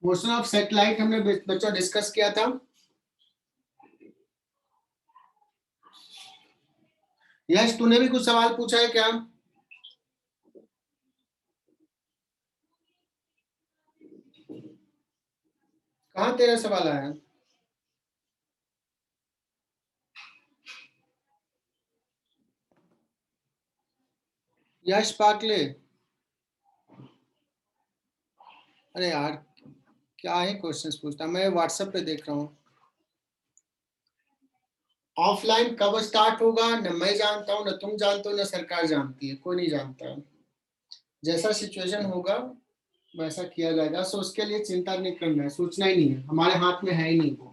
Motion of satellite हमने बच्चों discuss किया था। यश तूने भी कुछ सवाल पूछा है क्या? कहाँ तेरा सवाल आया? यश पाकले, अरे यार क्या है क्वेश्चंस पूछता, मैं व्हाट्सएप पे देख रहा हूँ। ऑफलाइन कब स्टार्ट होगा न मैं जानता हूँ, न तुम जानते हो, न सरकार जानती है, कोई नहीं जानता है। जैसा सिचुएशन होगा वैसा किया जाएगा, सो उसके लिए चिंता नहीं करना है, सोचना ही नहीं है, हमारे हाथ में है ही नहीं वो।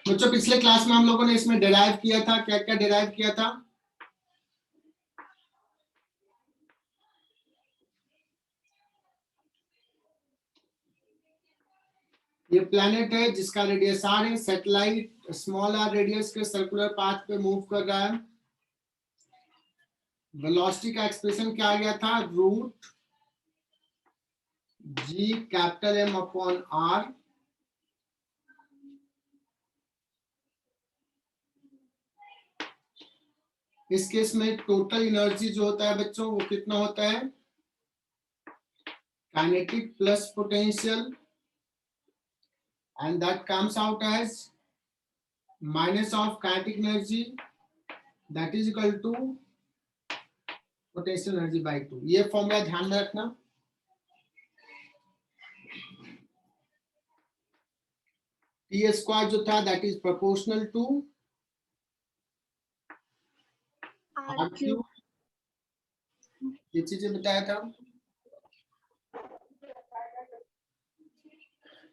बच्चों पिछले क्लास में हम लोगों ने इसमें डिराइव किया था, क्या क्या डिराइव किया था? ये प्लैनेट है जिसका रेडियस आर है, सैटेलाइट स्मॉल आर रेडियस के सर्कुलर पाथ पे मूव कर रहा है। वेलोसिटी का एक्सप्रेशन क्या आ गया था? Root G capital M upon R. इस केस में टोटल एनर्जी जो होता है बच्चों वो कितना होता है? Kinetic plus potential, and that comes out as minus of kinetic energy that is equal to potential energy by 2। ये फॉर्मूला ध्यान में रखना। टी स्क्वायर जो था that is proportional to R cube, ये चीजें बताया था।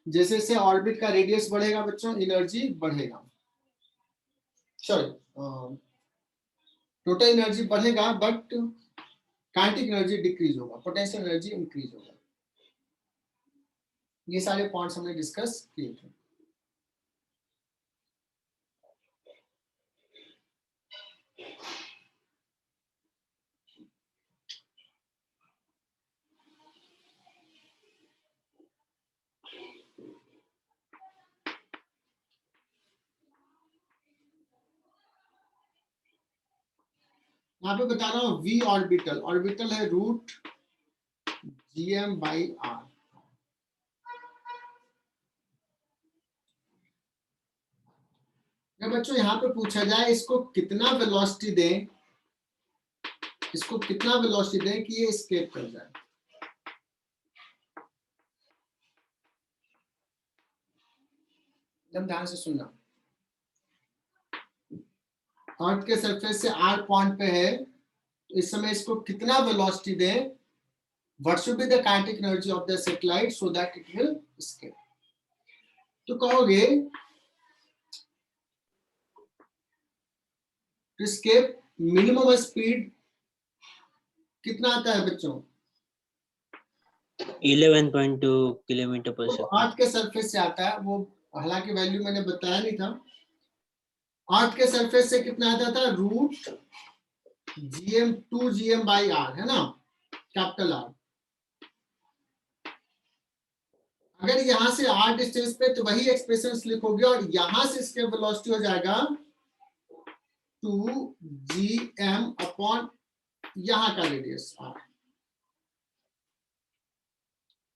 जैसे जैसे ऑर्बिट का रेडियस बढ़ेगा बच्चों एनर्जी बढ़ेगा, सॉरी टोटल एनर्जी बढ़ेगा बट काइनेटिक एनर्जी डिक्रीज होगा, पोटेंशियल एनर्जी इंक्रीज होगा। ये सारे पॉइंट्स हमने डिस्कस किए थे। यहाँ पे बता रहा हूँ वी ऑर्बिटल, ऑर्बिटल है रूट जीएम बाई आर। बच्चों यहाँ पे पूछा जाए इसको कितना वेलोसिटी दें, इसको कितना वेलोसिटी दें कि ये एस्केप कर जाए। एकदम ध्यान से सुनना। अर्थ के सरफेस से आर पॉइंट पे है, तो इस समय इसको कितना वेलोसिटी दें, what should be the kinetic energy of the satellite so that it will escape. तो कहोगे टू एस्केप मिनिमम स्पीड कितना आता है बच्चों? 11.2 किलोमीटर पर सेकंड। अर्थ के सरफेस से आता है वो, हालांकि वैल्यू मैंने बताया नहीं था। अर्थ के सरफेस से कितना आता था? Root GM 2 GM by R, है ना, कैपिटल आर। अगर यहां से आर डिस्टेंस पे तो वही एक्सप्रेशन लिखोगे और यहां से इसके वेलोसिटी हो जाएगा 2 जीएम अपॉन यहां का रेडियस आर।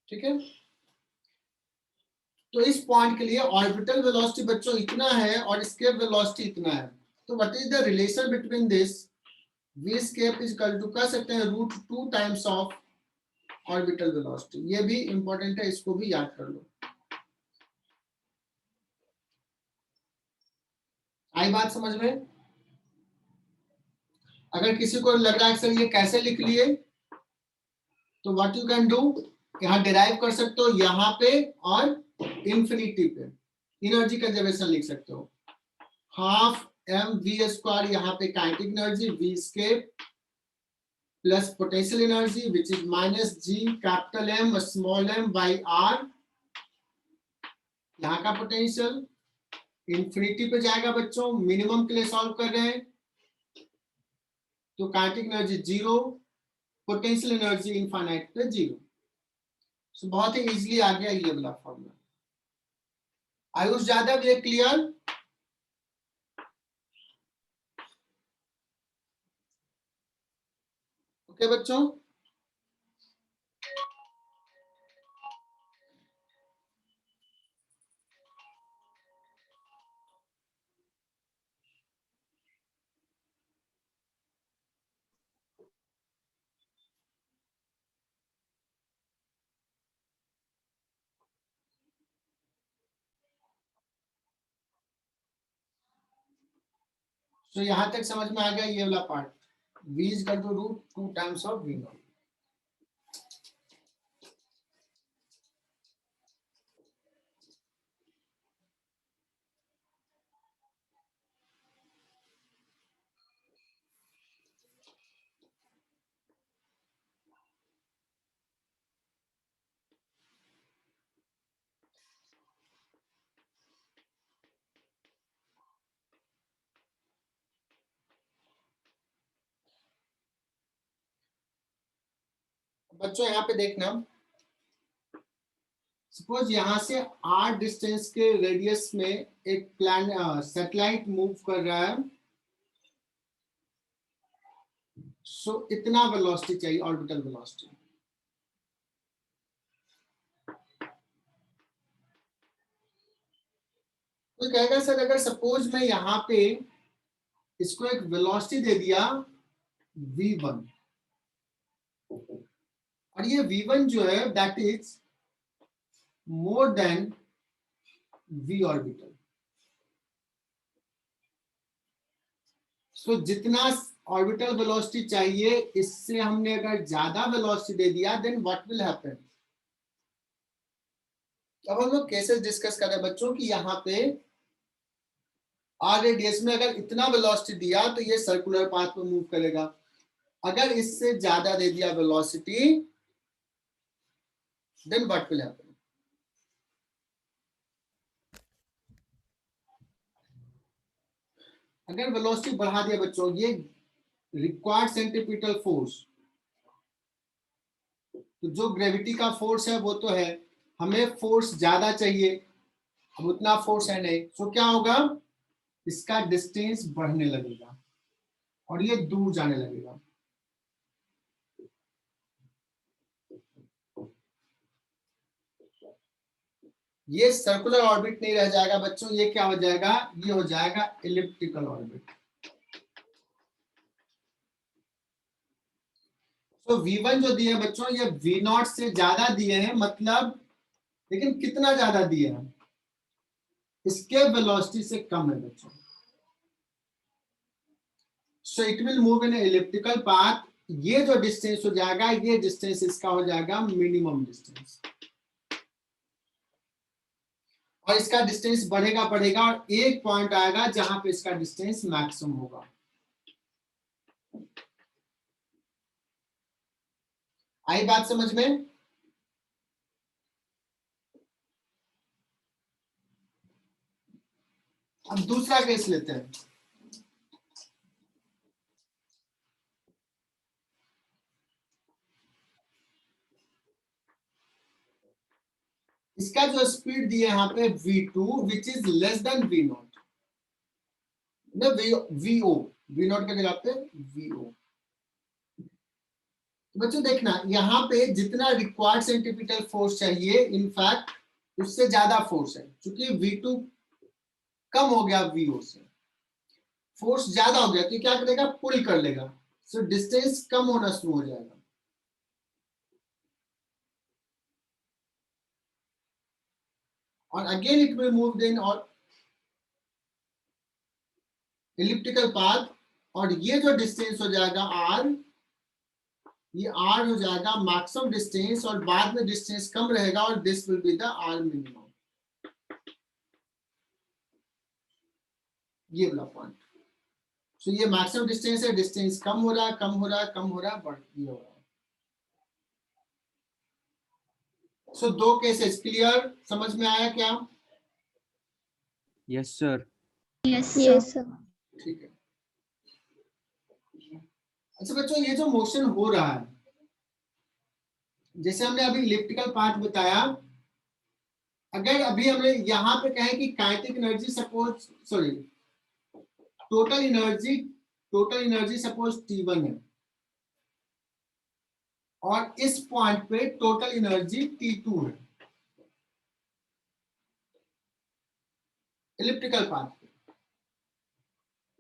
ठीक है, तो इस पॉइंट के लिए ऑर्बिटल वेलोसिटी बच्चों इतना है और एस्केप वेलोसिटी इतना है। तो what is the relation between this? V escape is equal to कह सकते हैं root 2 times of orbital velocity. ये भी इंपॉर्टेंट है, इसको भी याद कर लो। आई बात समझ में? अगर किसी को लग रहा है सर ये कैसे लिख लिए, तो व्हाट यू कैन डू, यहां डिराइव कर सकते हो यहां पे और इंफिनिटी पे एनर्जी कंजर्वेशन लिख सकते हो। हाफ एम वी स्क्वायर, यहाँ पे kinetic energy V escape plus potential energy which is minus G capital M small M by R. यहाँ का पोटेंशियल इंफिनिटी पे जाएगा बच्चों, मिनिमम के लिए सॉल्व कर रहे हैं, तो kinetic energy 0 potential energy infinite पे 0। सो बहुत ही इजीली आ गया ये वाला फॉर्मूला। आयुष यादव, ये क्लियर? ओके बच्चों, तो यहां तक समझ में आ गया ये वाला part. v is equal to root 2 times of v naught. बच्चों यहाँ पे देखना, सपोज यहां से r डिस्टेंस के रेडियस में एक सैटेलाइट मूव कर रहा है। सो इतना वेलोसिटी चाहिए, ऑर्बिटल वेलोसिटी। तो कहेगा सर अगर सपोज मैं यहाँ पे इसको एक वेलोसिटी दे दिया v1, और ये v1 जो है that is more than v orbital. So जितना ऑर्बिटल वेलोसिटी चाहिए, इससे हमने अगर ज्यादा वेलोसिटी दे दिया, देन व्हाट विल हैपन। अब हम लोग केसेस डिस्कस कर रहे हैं बच्चों कि यहाँ पे आर रेडियस में अगर इतना वेलोसिटी दिया तो ये सर्कुलर पाथ में मूव करेगा। अगर इससे ज्यादा दे दिया velocity, then what will happen. अगर वेलोसिटी बढ़ा दिया बच्चों, ये रिक्वायर्ड सेंट्रीपिटल फोर्स, तो जो ग्रेविटी का फोर्स है वो तो है, हमें फोर्स ज्यादा चाहिए, अब उतना फोर्स है नहीं। सो क्या होगा, इसका डिस्टेंस बढ़ने लगेगा और ये दूर जाने लगेगा। ये सर्कुलर ऑर्बिट नहीं रह जाएगा बच्चों, ये क्या हो जाएगा, ये हो जाएगा एलिप्टिकल ऑर्बिट। तो v1 जो दिए हैं बच्चों, ये v0 से ज्यादा दिए हैं, मतलब लेकिन कितना ज्यादा दिए हैं, इसके वेलोसिटी से कम है बच्चों। So it will move in elliptical path. ये जो डिस्टेंस हो जाएगा, ये डिस्टेंस इसका हो जाएगा मिनिमम डिस्टेंस, और इसका डिस्टेंस बढ़ेगा बढ़ेगा और एक पॉइंट आएगा जहां पे इसका डिस्टेंस मैक्सिमम होगा। आई बात समझ में? अब दूसरा केस लेते हैं। इसका जो स्पीड दिए यहाँ पे v2 which is less than v0, vo, v0 के जगह पे vo। बच्चों देखना, यहाँ पे जितना रिक्वायर्ड सेंट्रीपिटल फोर्स चाहिए, इनफैक्ट उससे ज्यादा फोर्स है, क्योंकि v2 कम हो गया vo से, फोर्स ज्यादा हो गया, तो क्या करेगा, पुल कर लेगा। सो डिस्टेंस कम होना शुरू हो जाएगा। और again it will move in और एलिप्टिकल पाथ, और ये जो डिस्टेंस हो जाएगा r, ये r हो जाएगा मैक्सिमम डिस्टेंस, और बाद में डिस्टेंस कम रहेगा, और this will be the r minimum. ये वाला पॉइंट। सो ये मैक्सिमम डिस्टेंस है, डिस्टेंस कम हो रहा है, कम हो रहा है, कम हो रहा है, बढ़ ये हो रहा है। सो दो केसेस क्लियर, समझ में आया क्या? Yes sir. Yes sir. ठीक है। अच्छा बच्चों, ये जो मोशन हो रहा है, जैसे हमने अभी इलिप्टिकल पाथ बताया, अगर अभी हमने यहाँ पे कहें कि kinetic energy suppose sorry total energy suppose T1 है और इस पॉइंट पे टोटल एनर्जी T2 है इलिप्टिकल पाथ पे।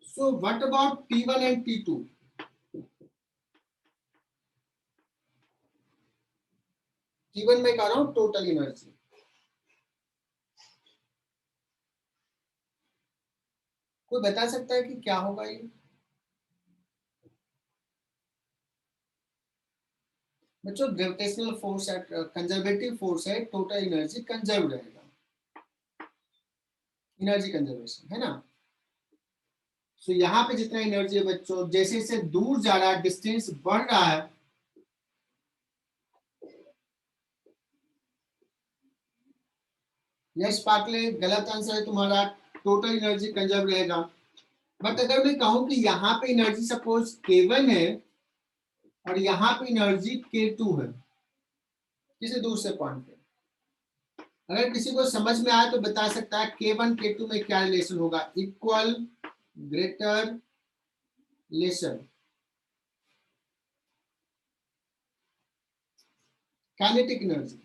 So what about T1 and T2? T1 में कह रहा हूं टोटल एनर्जी, कोई बता सकता है कि क्या होगा ये? बच्चों ग्रेविटेशनल फोर्स है, कंजर्वेटिव फोर्स है, टोटल एनर्जी कंजर्व रहेगा, एनर्जी कंजर्वेशन है ना। सो यहाँ पे जितना एनर्जी है बच्चों, जैसे जैसे दूर जा रहा है, डिस्टेंस बढ़ रहा है, यस पाटले गलत आंसर है तुम्हारा, टोटल एनर्जी कंजर्व रहेगा। बट अगर मैं कहूं कि यहाँ पे एनर्जी सपोज K1 है और यहाँ पे एनर्जी K2 है किसी दूसरे पॉइंट पे, अगर किसी को समझ में आए तो बता सकता है K1 K2 में क्या रिलेशन होगा, equal, greater, lesser, kinetic energy.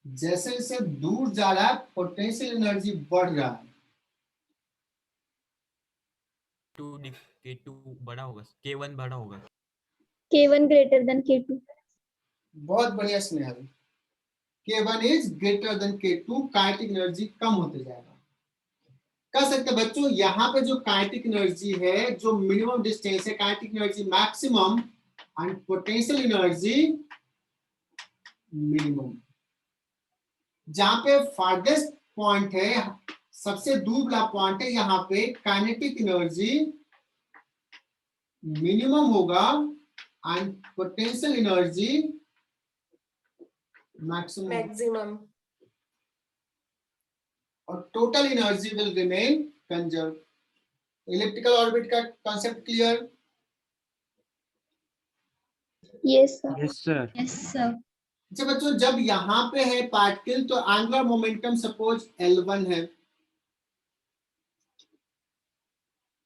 जैसे जैसे दूर जा रहा है पोटेंशियल एनर्जी बढ़ रहा है। K2 बड़ा होगा, K1 बड़ा होगा। K1 greater than K2. बहुत बढ़िया Snehal, K1 is greater than K2, kinetic energy कम होते जाएगा। कह सकते बच्चों यहाँ पे जो काइनेटिक एनर्जी है, जो मिनिमम डिस्टेंस है, kinetic energy maximum and potential energy minimum. जहां पे फारदेस्ट पॉइंट है, सबसे दूर वाला पॉइंट है, यहाँ पे काइनेटिक एनर्जी मिनिमम होगा एंड पोटेंशियल एनर्जी मैक्सिमम, और total energy will remain conserve. Elliptical orbit का concept clear? Yes, sir. Yes, sir. Yes, sir. अच्छा बच्चों, जब यहाँ पे है पार्टिकल तो एंगुलर मोमेंटम सपोज L1 है,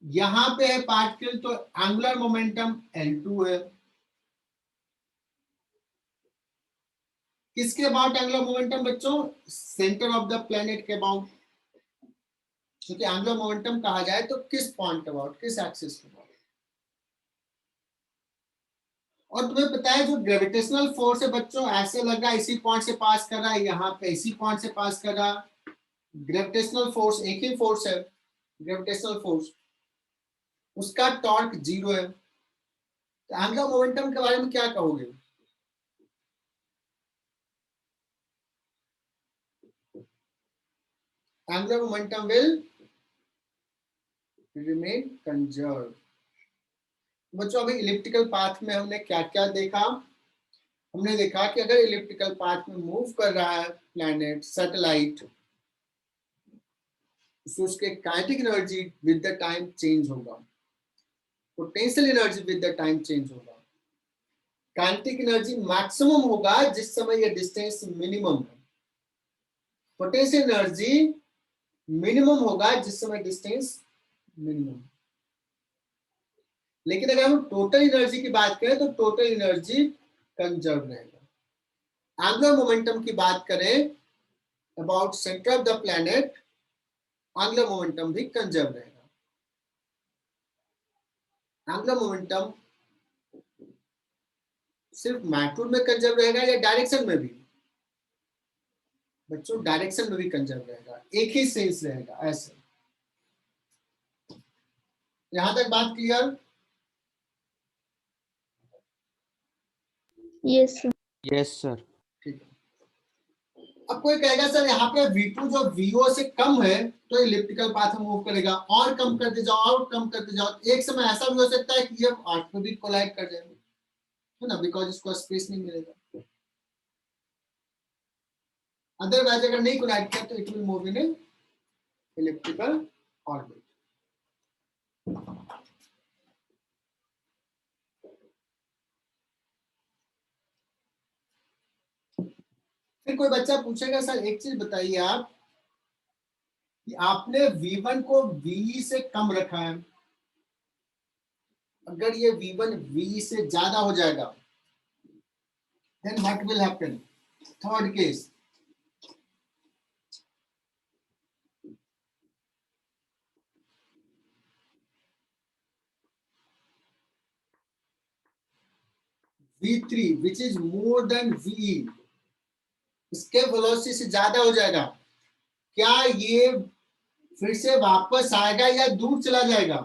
यहाँ पे है पार्टिकल तो एंगुलर मोमेंटम L2 है। किसके अबाउट एंगुलर मोमेंटम बच्चों? सेंटर ऑफ द प्लेनेट के अबाउट। क्योंकि एंगुलर मोमेंटम कहा जाए तो किस पॉइंट अबाउट, किस एक्सिस के अबाउट। और तुम्हें पता है जो ग्रेविटेशनल फोर्स है बच्चों, ऐसे लग रहा है इसी पॉइंट से पास कर रहा है, यहाँ पे इसी पॉइंट से पास कर रहा है। ग्रेविटेशनल फोर्स एक ही फोर्स है, ग्रेविटेशनल फोर्स, उसका टॉर्क 0 है। तो एंगुलर मोमेंटम के बारे में क्या कहोगे? Angular momentum will remain conserve. बच्चों अभी इलिप्टिकल पाथ में हमने क्या क्या देखा? हमने देखा कि अगर इलिप्टिकल पाथ में मूव कर रहा है प्लैनेट, सैटेलाइट, तो उसके kinetic energy with the time change होगा, potential energy with the time change होगा। काइनेटिक एनर्जी मैक्सिमम होगा जिस समय यह डिस्टेंस मिनिमम है, पोटेंशियल एनर्जी मिनिमम होगा जिस समय डिस्टेंस मिनिमम। लेकिन अगर हम टोटल एनर्जी की बात करें तो टोटल एनर्जी कंजर्व रहेगा। एंगुलर मोमेंटम की बात करें about centre of the planet, angular momentum भी कंजर्व रहेगा। एंगुलर मोमेंटम सिर्फ मैग्नीट्यूड में कंजर्व रहेगा या डायरेक्शन में भी? बच्चों डायरेक्शन में भी कंजर्व रहेगा, एक ही सेंस रहेगा ऐसे। यहां तक बात clear? Yes, sir. Yes, sir. ठीक है। अब कोई कहेगा सर यहाँ पे V2 जो VO से कम है तो इलिप्टिकल पाथ में मूव करेगा, और कम करते जाओ और कम करते जाओ, एक समय ऐसा भी हो सकता है कि ये अर्थ में भी कोलाइड कर जाएगा, है ना, बिकॉज इसको स्पेस नहीं मिलेगा। अदरवाइज अगर नहीं कोलाइड किया तो it will move in elliptical orbit. फिर कोई बच्चा पूछेगा सर एक चीज बताइए आप कि आपने v1 को v से कम रखा है, अगर ये v1 v से ज्यादा हो जाएगा then what will happen? Third case, v3 which is more than v, इसके वेलोसिटी से ज्यादा हो जाएगा, क्या ये फिर से वापस आएगा या दूर चला जाएगा?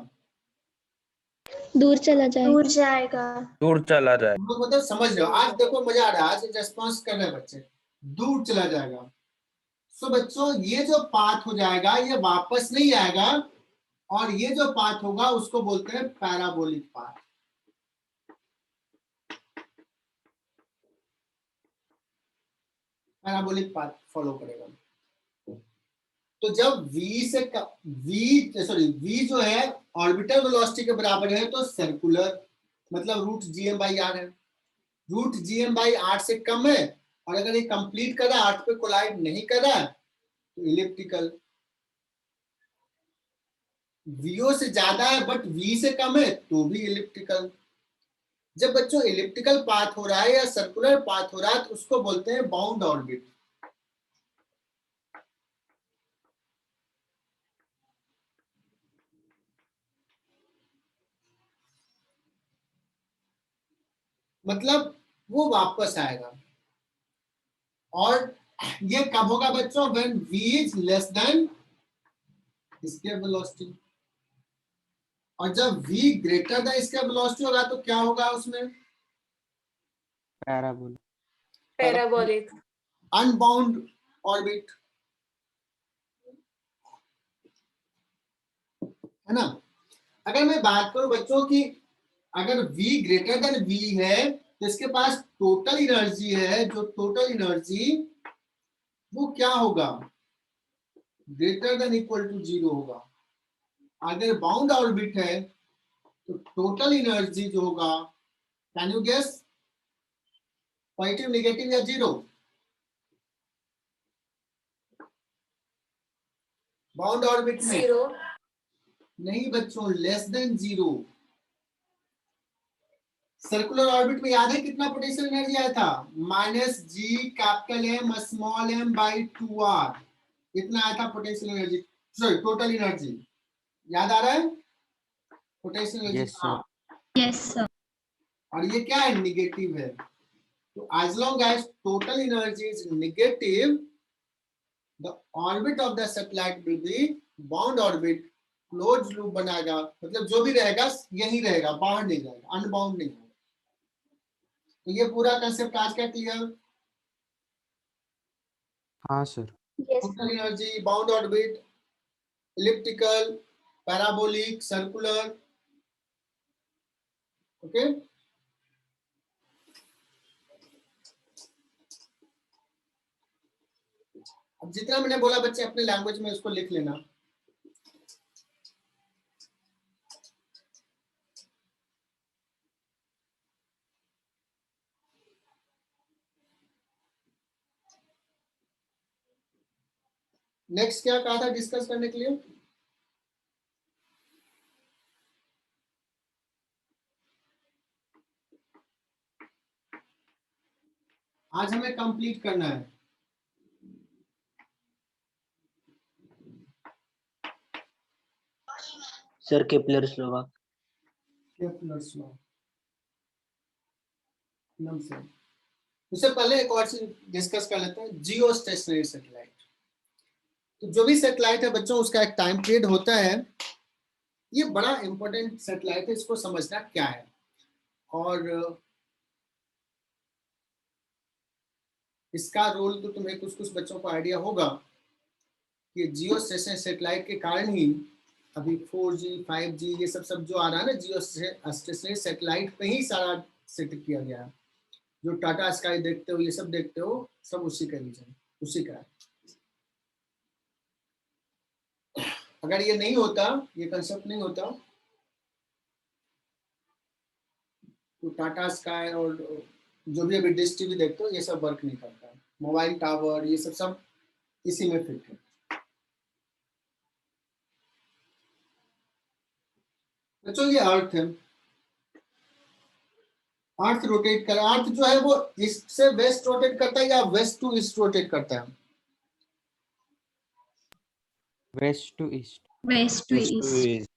दूर चला जाएगा। दूर जाएगा। दूर चला जाए। मतलब समझ रहे हो, आज देखो मजा आ रहा है, आज रेस्पॉन्स कर रहे हैं बच्चे, दूर चला जाएगा। सो बच्चों ये जो पाथ हो जाएगा ये वापस नहीं आएगा, और ये जो पाथ होगा उसको बोलते हैं parabolic path. Parabolic path follow करेगा। तो जब v जो है ऑर्बिटल वेलोसिटी के बराबर है तो सर्कुलर, मतलब रूट gm/r है। रूट gm/r से कम है, और अगर ये कंप्लीट कर रहा है 8 पे कोलाइड नहीं कर रहा है तो इलिप्टिकल। vo से ज्यादा है बट v से कम है तो भी इलिप्टिकल। जब बच्चों इलिप्टिकल पाथ हो रहा है या सर्कुलर पाथ हो रहा है तो उसको बोलते हैं बाउंड ऑर्बिट। मतलब वो वापस आएगा। और ये कब होगा बच्चों? When v is less than escape velocity. और जब v greater than escape velocity होगा तो क्या होगा उसमें? पैराबोलिक। पैराबोलिक। अनबाउंड ऑर्बिट, है ना। अगर मैं बात करूं बच्चों की अगर v ग्रेटर देन v है तो इसके पास टोटल एनर्जी है, जो टोटल एनर्जी वो क्या होगा? ग्रेटर देन इक्वल टू 0 होगा। अगर बाउंड ऑर्बिट है तो टोटल एनर्जी जो होगा, can you guess? Positive, negative या जीरो? बाउंड ऑर्बिट में 0। नहीं बच्चों, लेस देन 0। सर्कुलर ऑर्बिट में याद है कितना पोटेंशियल एनर्जी आया था? -g(m)(m)/2r, इतना आया था potential energy, sorry total energy. याद आ रहा है potential energy? Yes, sir. Yes sir. और ये क्या है? निगेटिव है। तो as long as total energy is negative, the orbit of the satellite will be bound orbit, close loop बनाएगा, मतलब जो भी रहेगा यही रहेगा, बाहर नहीं जाएगा, अनबाउंड नहीं होगा। तो ये पूरा कंसेप्ट आज का क्लियर? हाँ sir. Yes total energy, bound orbit, elliptical, parabolic, circular. Okay, अब जितना मैंने बोला बच्चे अपने लैंग्वेज में उसको लिख लेना। नेक्स्ट क्या कहा था डिस्कस करने के लिए? आज हमें कंप्लीट करना है sir Kepler's law. Kepler's law. उससे पहले एक और चीज डिस्कस कर लेते हैं, जियो स्टेशनरी सैटेलाइट। तो जो भी सैटेलाइट है बच्चों उसका एक टाइम पीरियड होता है। ये बड़ा इंपॉर्टेंट सैटेलाइट है, इसको समझना क्या है। और इसका रोल तो तुम्हें कुछ कुछ बच्चों को आइडिया होगा कि जियो स्टेशनरी सैटेलाइट के कारण ही अभी 4G 5G ये सब जो आ रहा है ना, जियो स्टेशनरी सैटेलाइट पे ही सारा सेट किया गया है। जो टाटा स्काई देखते हो, ये सब देखते हो, सब उसी का रीजन, उसी का है। अगर ये नहीं होता, ये कंसेप्ट नहीं होता, तो टाटा स्काई और जो भी अभी डिश टीवी देखते हो ये सब वर्क नहीं करता। मोबाइल टावर ये सब इसी में फिट है। बच्चों ये अर्थ है, अर्थ रोटेट कर, अर्थ जो है वो ईस्ट से वेस्ट रोटेट करता है या वेस्ट टू ईस्ट रोटेट करता है? West to east. West to east.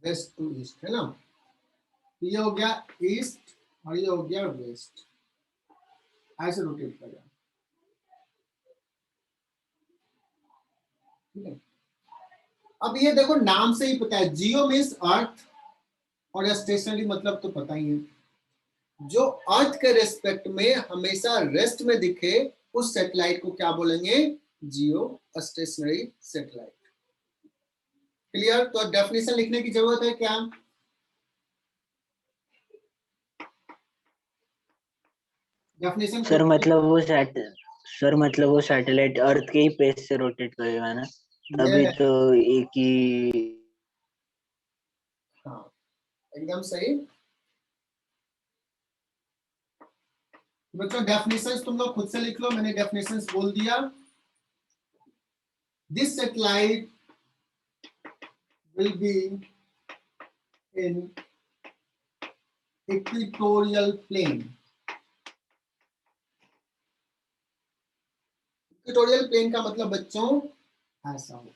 West to east है ना। तो ये हो गया ईस्ट और ये हो गया वेस्ट, ऐसे रोटेट कर रहा। ठीक है, अब ये देखो नाम से ही पता है, जियो मीन्स अर्थ और स्टेशनरी मतलब तो पता ही है। जो अर्थ के रेस्पेक्ट में हमेशा रेस्ट में दिखे उस सैटेलाइट को क्या बोलेंगे? जियो स्टेशनरी सैटेलाइट। क्लियर? तो डेफिनेशन लिखने की जरूरत है क्या? डेफिनेशन सर मतलब वो सैटेलाइट अर्थ के ही पेज से रोटेट करेगा ना, तभी तो एक ही। हाँ एकदम सही। बच्चों डेफिनेशंस तुम लोग खुद से लिख लो, मैंने डेफिनेशंस बोल दिया। This satellite will be in equatorial plane. Equatorial plane का मतलब बच्चों ऐसा हो,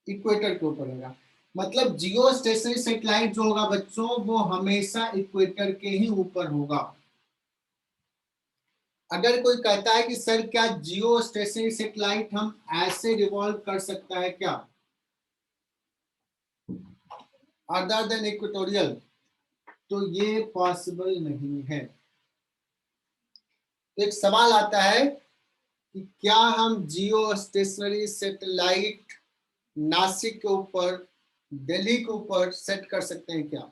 इक्वेटर के ऊपर होगा। मतलब जियो स्टेशनरी सैटेलाइट जो होगा बच्चों वो हमेशा इक्वेटर के ही ऊपर होगा। अगर कोई कहता है कि सर क्या जियो स्टेशनरी सैटेलाइट हम ऐसे रिवॉल्व कर सकता है क्या अदर देन इक्वेटोरियल, तो ये पॉसिबल नहीं है। एक सवाल आता है कि क्या हम जियो स्टेशनरी सैटेलाइट नासिक के ऊपर, दिल्ली के ऊपर सेट कर सकते हैं क्या?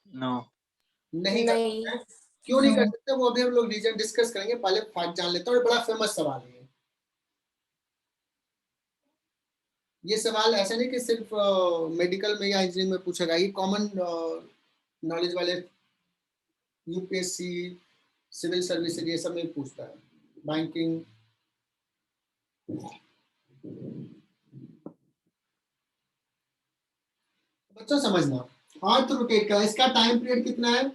नो, नहीं कर नहीं। सकते हैं। क्यों नहीं कर सकते वो अभी हम लोग रीजन डिस्कस करेंगे, पहले फैक्ट जान लेते हैं। और बड़ा फेमस सवाल है ये सवाल, ऐसा नहीं कि सिर्फ मेडिकल में या इंजीनियरिंग में पूछा गया, ये कॉमन नॉलेज वाले यूपीएससी, सिविल सर्विसेज ये सब में पूछता है, बैंकिंग। बच्चों समझना, अर्थ रोटेट का इसका टाइम पीरियड कितना है?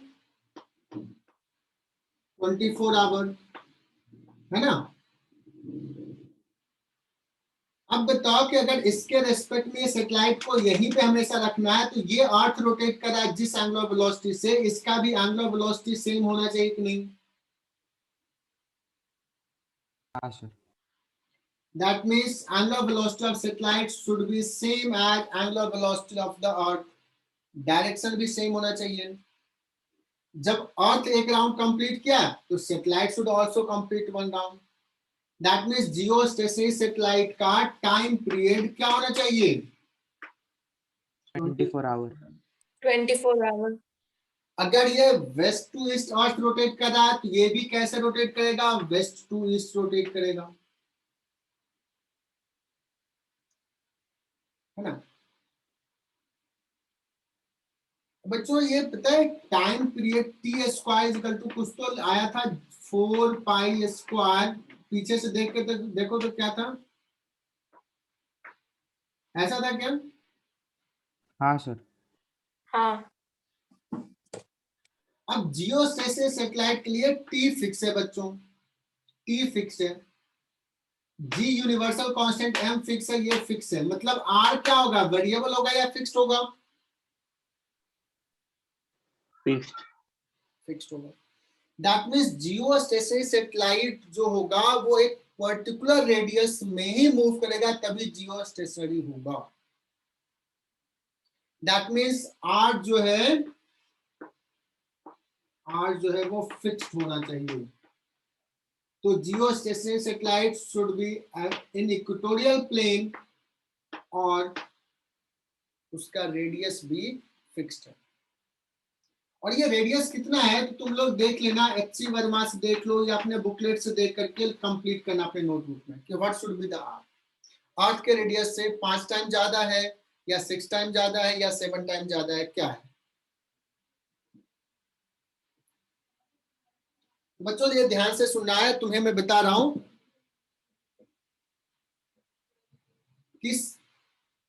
24 आवर है ना। अब बताओ कि अगर इसके रेस्पेक्ट में सैटेलाइट को यहीं पे हमेशा रखना है तो ये अर्थ रोटेट कर रहा है जिस एंगुलर वेलोसिटी से, इसका भी एंगुलर वेलोसिटी सेम होना चाहिए कि नहीं? हाँ sir. That means angular velocity of satellite should be same as angular velocity of the earth. Direction भी सेम होना चाहिए। जब अर्थ एक राउंड कंप्लीट किया तो satellite should also complete one round. That means geostationary satellite का time period क्या होना चाहिए? 24 आवर। 24 आवर। अगर ये west to east earth rotate कर रहा है तो ये भी कैसे रोटेट करेगा? वेस्ट टू ईस्ट रोटेट करेगा, है ना। बच्चों ये पता है time period T square equal to कुछ तो आया था 4 पाई स्क्वायर, पीछे से देख के देखो तो क्या था, ऐसा था क्या? हाँ सर। हाँ। अब जियो स्टेशनरी सैटेलाइट के लिए टी फिक्स है बच्चों, टी फिक्स है, जी यूनिवर्सल कांस्टेंट, एम फिक्स है, ये फिक्स है। मतलब आर क्या होगा? वेरिएबल होगा या फिक्स्ड होगा? फिक्स्ड। फिक्स्ड होगा। That means geostationary satellite जो होगा वो एक पर्टिकुलर रेडियस में ही मूव करेगा तभी जियो स्टेशनरी होगा। दैट मींस आर जो है वो फिक्स्ड होना चाहिए। तो geostationary satellite should be in equatorial plane और उसका रेडियस भी फिक्स्ड है। और ये रेडियस कितना है तो तुम लोग देख लेना, एचसी वर्मा से देख लो या अपने बुकलेट से देख करके कंप्लीट करना अपने नोटबुक में कि what should be the earth. Earth के रेडियस से 5 टाइम ज्यादा है या 6 टाइम ज्यादा है या 7 टाइम ज्यादा है, क्या है? बच्चों ये ध्यान से सुनना है, तुम्हें मैं बता रहा हूं किस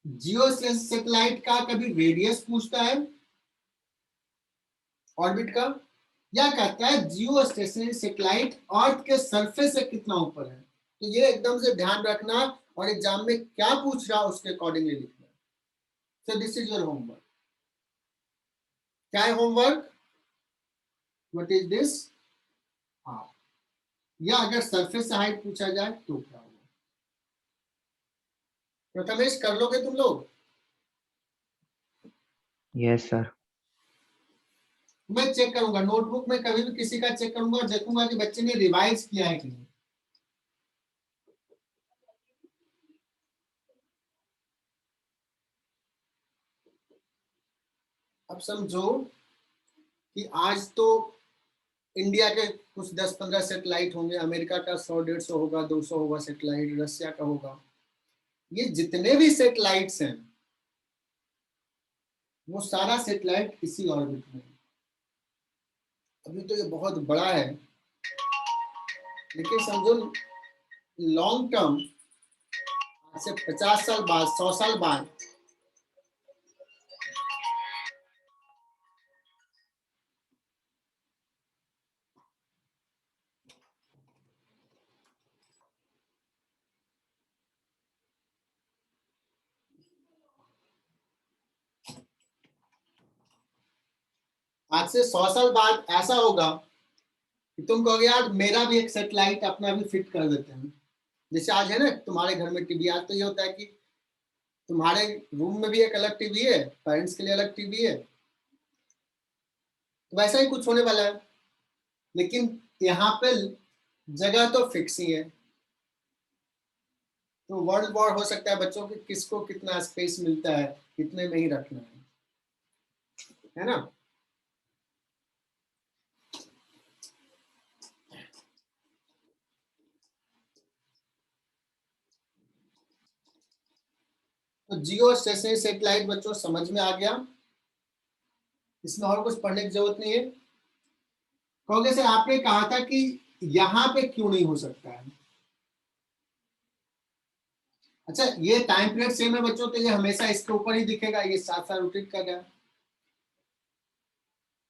जियो सैटेलाइट का कभी रेडियस पूछता है ऑर्बिट का, या कहता है जियो स्टेशनरी सैटेलाइट अर्थ के सरफेस से कितना ऊपर है। तो ये एकदम से ध्यान रखना और एग्जाम में क्या पूछ रहा उसके अकॉर्डिंगली लिखना। So this is your homework. क्या है होमवर्क? What is this? हाँ, या अगर सरफेस से हाइट पूछा जाए तो क्या होगा? प्रथमेश कर लोगे तुम लोग? Yes sir. मैं चेक करूंगा नोटबुक में, कभी भी किसी का चेक करूंगा और देखूंगा कि बच्चे ने रिवाइज किया है कि नहीं। अब समझो कि आज तो इंडिया के कुछ 10-15 सैटेलाइट होंगे, अमेरिका का 100-150 होगा, 200 होगा सैटेलाइट, रशिया का होगा। ये जितने भी सैटेलाइट्स हैं वो सारा सैटेलाइट इसी ऑर्बिट में है। अभी तो ये बहुत बड़ा है, लेकिन समझो लॉन्ग टर्म से 50 साल बाद, 100 साल बाद आज से 100 साल बाद ऐसा होगा कि तुम कहोगे यार मेरा भी एक सैटेलाइट अपना भी फिट कर देते हैं। जैसे आज है ना तुम्हारे घर में टीवी, आज तो ये होता है कि तुम्हारे रूम में भी एक अलग टीवी है, पेरेंट्स के लिए अलग टीवी है, तो वैसा ही कुछ होने वाला है। लेकिन यहाँ पे जगह तो फिक्स ही है, तो वर्ल्ड वॉर हो सकता है बच्चों की, किसको कितना स्पेस मिलता है, कितने में ही रखना है ना। तो जियो स्टेशनरी सैटेलाइट बच्चों समझ में आ गया, इसमें और कुछ पढ़ने की जरूरत नहीं है। कहोगे सर आपने कहा था कि यहाँ पे क्यों नहीं हो सकता है? अच्छा, ये टाइम पीरियड सेम है बच्चों, तो ये हमेशा इसके ऊपर ही दिखेगा, ये साथ साथ रोटेट कर रहा है।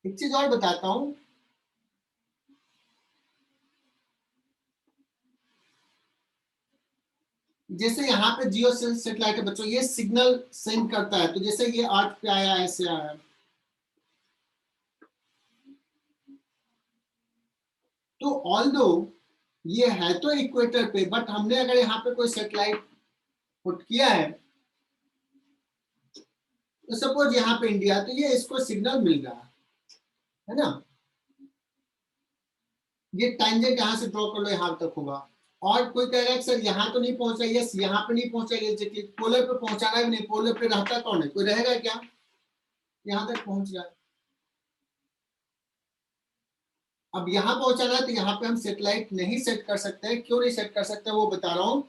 एक चीज और बताता हूं, जैसे यहाँ पे जियो सैटेलाइट है बच्चों, ये सिग्नल सेंड करता है, तो जैसे ये अर्थ पे आया, ऐसे आया, तो ऑल्दो ये है तो इक्वेटर पे, बट हमने अगर यहाँ पे कोई सैटेलाइट पुट किया है, तो सपोज यहाँ पे इंडिया, तो ये इसको सिग्नल मिल रहा है ना। ये टेंजेंट यहाँ से ड्रॉ कर लो, यहाँ तक होगा। और कोई कह रहा है सर यहाँ तो नहीं पहुंचा, यस यहाँ पे नहीं पहुंचा, ये पोलर पे पहुंचाना भी नहीं, पोलर पे रहता कौन है, कोई रहेगा क्या? यहाँ तक पहुंच रहा है। अब यहाँ पहुंचाना है तो यहाँ पे हम सैटेलाइट नहीं सेट कर सकते। क्यों नहीं सेट कर सकते वो बता रहा हूं।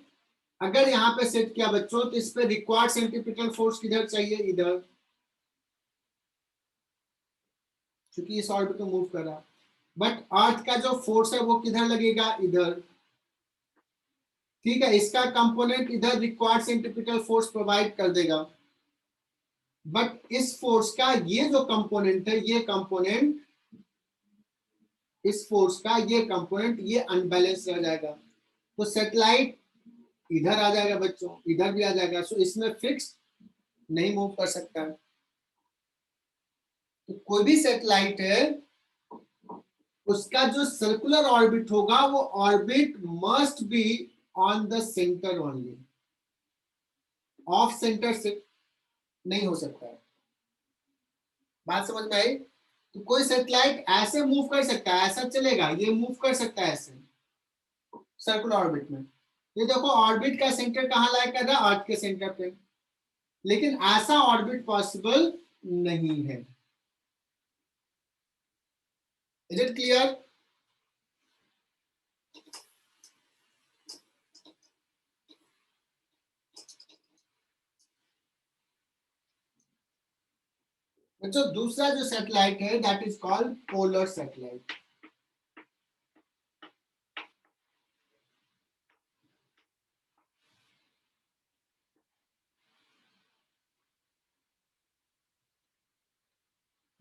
अगर यहाँ पे सेट किया बच्चों तो इस पे रिक्वायर्ड सेंट्रीपिटल फोर्स किधर चाहिए? इधर, क्योंकि इस ऑर्बिट में मूव कर रहा। बट अर्थ का जो फोर्स है वो किधर लगेगा? इधर, ठीक है। इसका कंपोनेंट इधर रिक्वायर्ड सेंट्रीपिटल फोर्स प्रोवाइड कर देगा, बट इस फोर्स का ये जो कंपोनेंट है, ये कंपोनेंट, इस फोर्स का ये कंपोनेंट ये अनबैलेंस रह जाएगा, तो सैटेलाइट इधर आ जाएगा बच्चों, इधर भी आ जाएगा, सो इसमें फिक्स नहीं मूव कर सकता है। तो कोई भी सैटेलाइट है उसका जो सर्कुलर ऑर्बिट होगा वो orbit must be on the centre only, of centre से नहीं हो सकता है। बात समझ में आई? तो कोई सैटेलाइट ऐसे मूव कर सकता है, ऐसा चलेगा, ये मूव कर सकता है ऐसे सर्कुलर ऑर्बिट में। ये देखो ऑर्बिट का सेंटर कहाँ लाया कर रहा है? अर्थ के सेंटर पे, लेकिन ऐसा ऑर्बिट पॉसिबल नहीं है। Is it clear? बच्चों दूसरा जो सैटेलाइट है that is called polar satellite.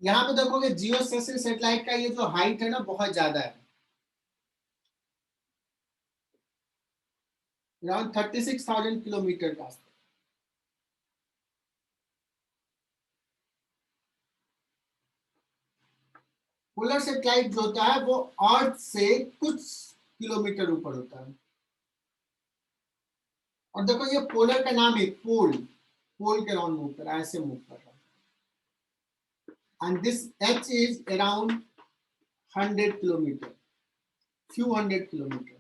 यहां पे देखोगे जियोस्टेशन सैटेलाइट का ये जो हाइट है ना बहुत ज्यादा है, अराउंड 36,000 किलोमीटर का। पोलर सैटेलाइट जो होता है वो अर्थ से कुछ किलोमीटर ऊपर होता है। और देखो ये पोलर का नाम है पोल, पोल के अराउंड मूव कर रहा है, ऐसे मूव कर रहा है। And this H is around 100 kilometre, few hundred kilometer।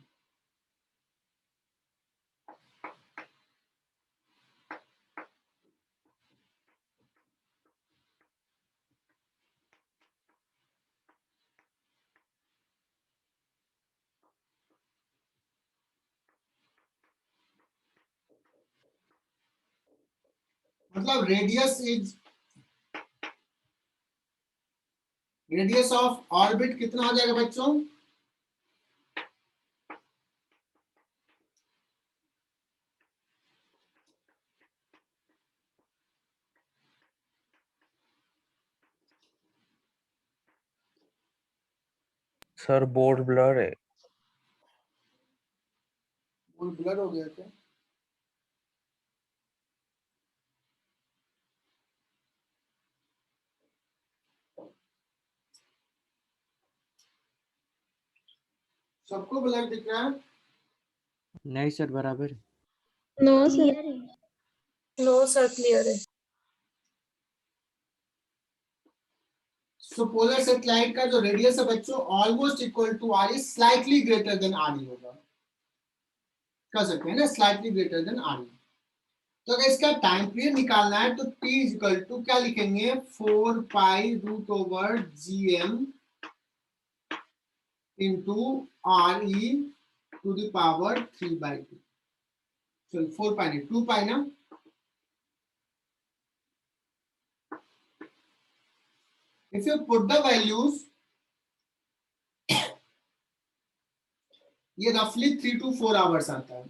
मतलब रेडियस ऑफ ऑर्बिट कितना हो जाएगा बच्चों? सर बोर्ड ब्लर है। वो ब्लर हो गया क्या? सबको ब्लर दिख रहा है? नहीं सर बराबर। No sir, no sir clear है। सो पोलर सैटेलाइट का जो रेडियस है बच्चों almost equal to R is slightly greater than R ही होगा, कर सकते हैं ना, स्लाइटली ग्रेटर देन आर ही। तो अगर इसका टाइम पीरियड निकालना है तो t इज इक्वल टू क्या लिखेंगे, 4 pi root over gm into R E to the power 3/2। चलो 4 पाई नहीं 2 पाई ना। If you put the values, ये रफली 3 to 4 आवर्स आता है।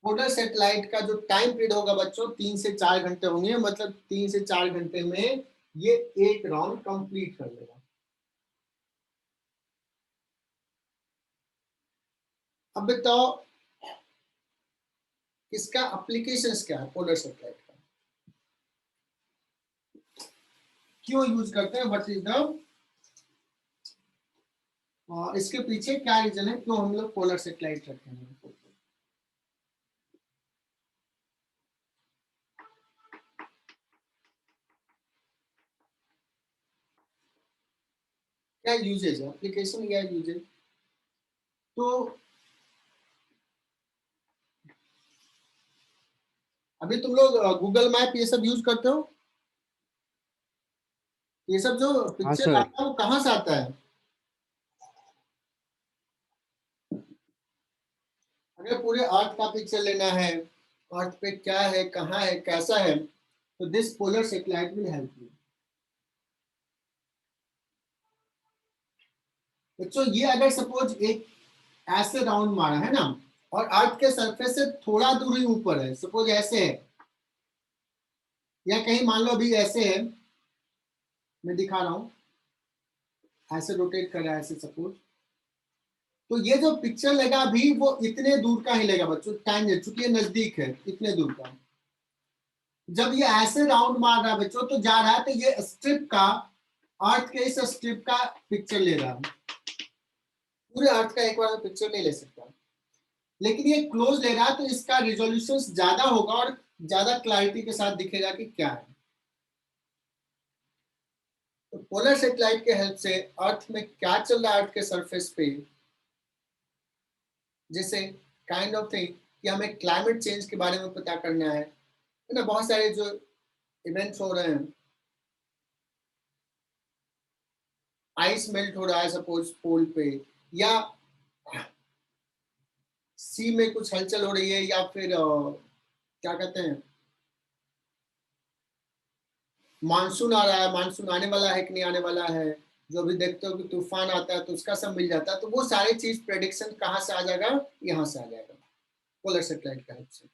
पोलर सैटेलाइट का जो टाइम पीरियड होगा बच्चों 3 से 4 घंटे होंगे, मतलब 3 से 4 घंटे में ये एक राउंड कंप्लीट कर लेगा। अब बताओ इसका एप्लीकेशंस क्या है पोलर सैटेलाइट का, क्यों यूज करते हैं, व्हाट इज द इसके पीछे क्या रीजन है क्यों हम लोग पोलर सैटेलाइट रखते हैं। क्या यूजेज है, एप्लीकेशन क्या यूजेज? तो अभी तुम लोग गूगल मैप ये सब यूज करते हो? ये सब जो पिक्चर सर। आता है वो कहाँ से आता है? अगर पूरे अर्थ का पिक्चर लेना है, अर्थ पे क्या है, कहाँ है, कैसा है, तो this polar satellite will help you. बच्चों ये अगर सपोज एक ऐसे राउंड मारा है ना और अर्थ के सरफेस से थोड़ा दूर ही ऊपर है, सपोज ऐसे है या कहीं मान लो अभी ऐसे है, मैं दिखा रहा हूं, ऐसे रोटेट कर रहा है ऐसे सपोज, तो ये जो पिक्चर लेगा अभी वो इतने दूर का ही लेगा बच्चों, टैंजेंट, चूंकि ये नजदीक है इतने दूर का। जब ये ऐसे राउंड मार रहा है बच्चों तो जा रहा है तो ये स्ट्रिप का, अर्थ के इस स्ट्रिप का पिक्चर ले रहा है, पूरे अर्थ का एक बार पिक्चर नहीं ले सकता, लेकिन ये क्लोज ले रहा है तो इसका रिजोल्यूशन ज्यादा होगा और ज्यादा क्लैरिटी के साथ दिखेगा कि क्या है। तो पोलर सैटेलाइट के हेल्प से अर्थ में क्या चल रहा है अर्थ के सरफेस पे, जैसे काइंड ऑफ थिंग कि हमें क्लाइमेट चेंज के बारे में पता करना है ना, बहुत सारे जो इवेंट्स हो रहे हैं आइस मेल्ट हो रहा है सपोज पोल पे, या सी में कुछ हलचल हो रही है, या फिर क्या कहते हैं मानसून आ रहा है, मानसून आने वाला है कि नहीं आने वाला है, जो भी देखते हो कि तूफान आता है तो उसका सब मिल जाता है। तो वो सारी चीज प्रेडिक्शन कहाँ से आ जाएगा, यहाँ से आ जाएगा पोलर सैटेलाइट की हेल्प से।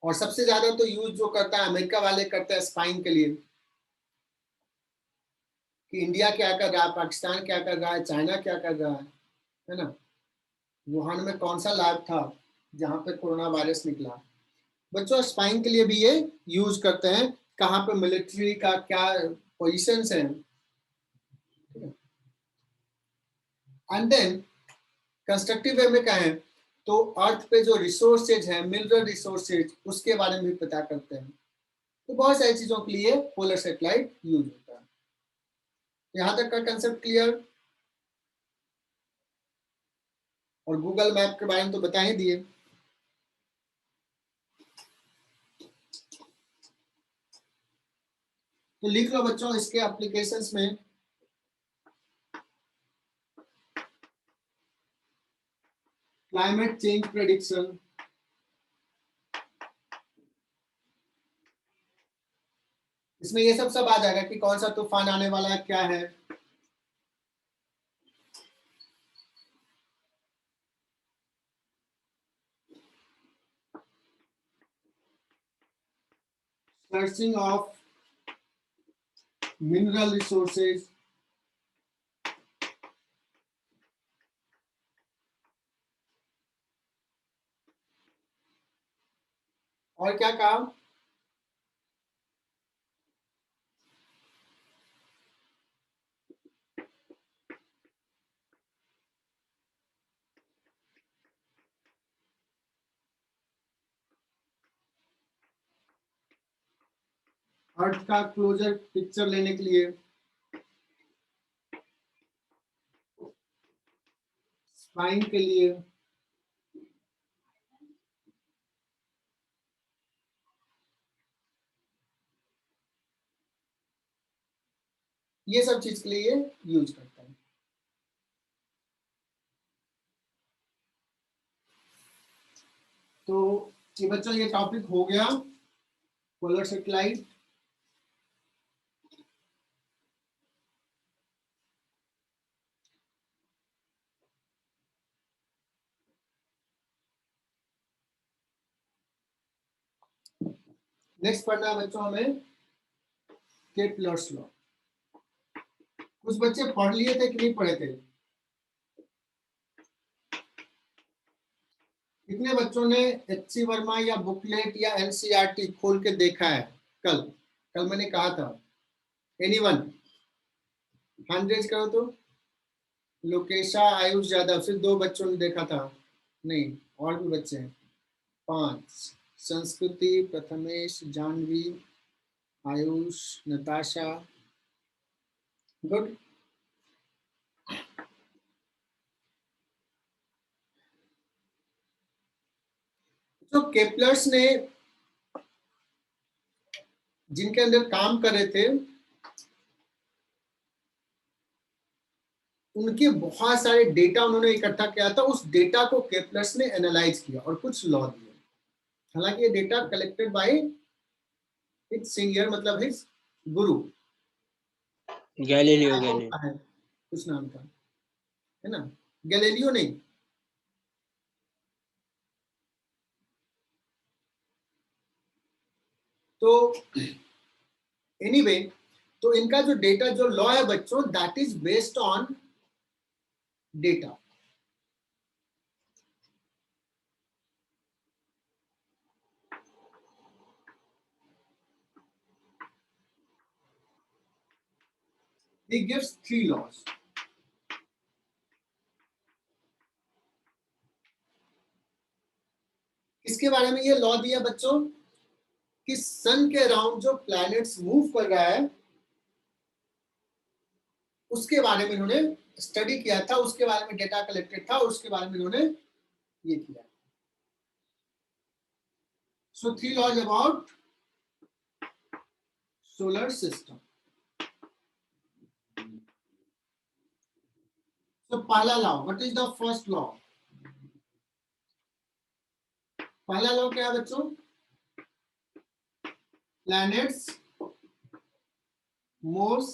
और सबसे ज्यादा तो यूज जो करता है अमेरिका वाले करते हैं स्पाइंग के लिए, कि इंडिया क्या कर रहा है, पाकिस्तान क्या कर रहा है, चाइना क्या कर रहा है ना। वुहान में कौन सा लैब था जहाँ पे कोरोना वायरस निकला। बच्चों स्पाइंग के लिए भी ये यूज करते हैं, कहाँ पे मिलिट्री का क्या पोजीशंस है। एंड देन कंस्ट्रक्टिव वे में कहें तो अर्थ पे जो रिसोर्सेज है, मिनरल रिसोर्सेज, उसके बारे में भी पता करते हैं। तो बहुत सारी चीजों के लिए पोलर सैटेलाइट यूज होता है। यहाँ तक का कंसेप्ट क्लियर। और गूगल मैप के बारे में तो बता ही दिए। तो लिख लो बच्चों इसके एप्लीकेशंस में क्लाइमेट चेंज प्रेडिक्शन, इसमें ये सब आ जाएगा कि कौन सा तूफान आने वाला है, क्या है। सर्चिंग ऑफ मिनरल रिसोर्सेज, और क्या कहा, अर्थ का क्लोजर पिक्चर लेने के लिए, स्पाइंग के लिए, ये सब चीज के लिए यूज करता है। तो ये बच्चों ये टॉपिक हो गया पोलर सैटेलाइट। नेक्स्ट पढ़ना है बच्चों हमें केपलर्स लॉ। कुछ बच्चे पढ़ लिए थे कि नहीं पढ़े थे? कितने बच्चों ने एच.सी. वर्मा या बुकलेट या एनसीईआरटी खोल के देखा है? कल मैंने कहा था। एनीवन हैंड रेज करो तो। लोकेशा, आयुष यादव, सिर्फ 2 बच्चों ने देखा था। नहीं, और भी बच्चे हैं 5। संस्कृति, प्रथमेश, जानवी, आयुष, नताशा, गुड। तो केपलर्स ने जिनके अंदर काम कर रहे थे उनके बहुत सारे डेटा उन्होंने इकट्ठा किया था। उस डेटा को केपलर्स ने एनालाइज किया और कुछ लॉ दिए। हालांकि ये data collected by his senior, मतलब हिज गुरु गैलीलियो है कुछ नाम था, है ना, गैलीलियो नहीं। तो एनीवे तो इनका जो डेटा, जो लॉ है बच्चों, that is based on data. He gives 3 laws. इसके बारे में ये लॉ दिया बच्चों कि सन के अराउंड जो प्लैनेट्स मूव कर रहा है उसके बारे में इन्होंने स्टडी किया था, उसके बारे में डेटा कलेक्टेड था और उसके बारे में इन्होंने ये किया। सो 3 लॉज अबाउट सोलर सिस्टम। तो पहला law, what is the first law? पहला लॉ क्या है बच्चों? प्लैनेट्स मूव्स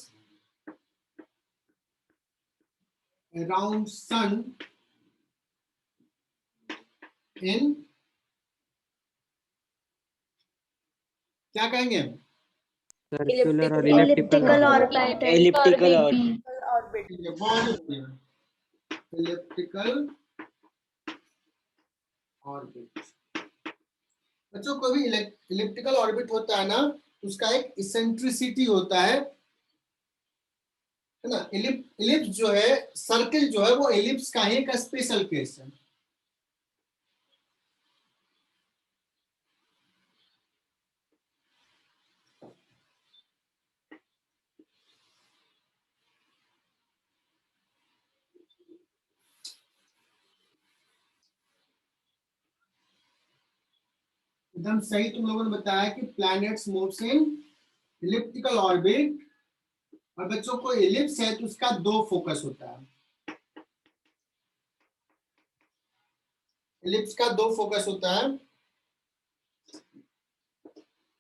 अराउंड सन इन, क्या कहेंगे? सर्कुलर और Elliptical इलिप्टिकल orbit. एलिप्टिकल और इलिप्टिकल ऑर्बिट। बच्चों कोई भी इलिप्टिकल ऑर्बिट होता है ना, उसका एक इसेंट्रिसिटी होता है ना। इलिप्स जो है, सर्किल जो है, वो इलिप्स का ही एक स्पेशल केस है। एकदम सही तुम लोगों ने बताया कि planets moves in elliptical orbit. और बच्चों को इलिप्स है तो उसका दो फोकस होता है। इलिप्स का दो फोकस होता है,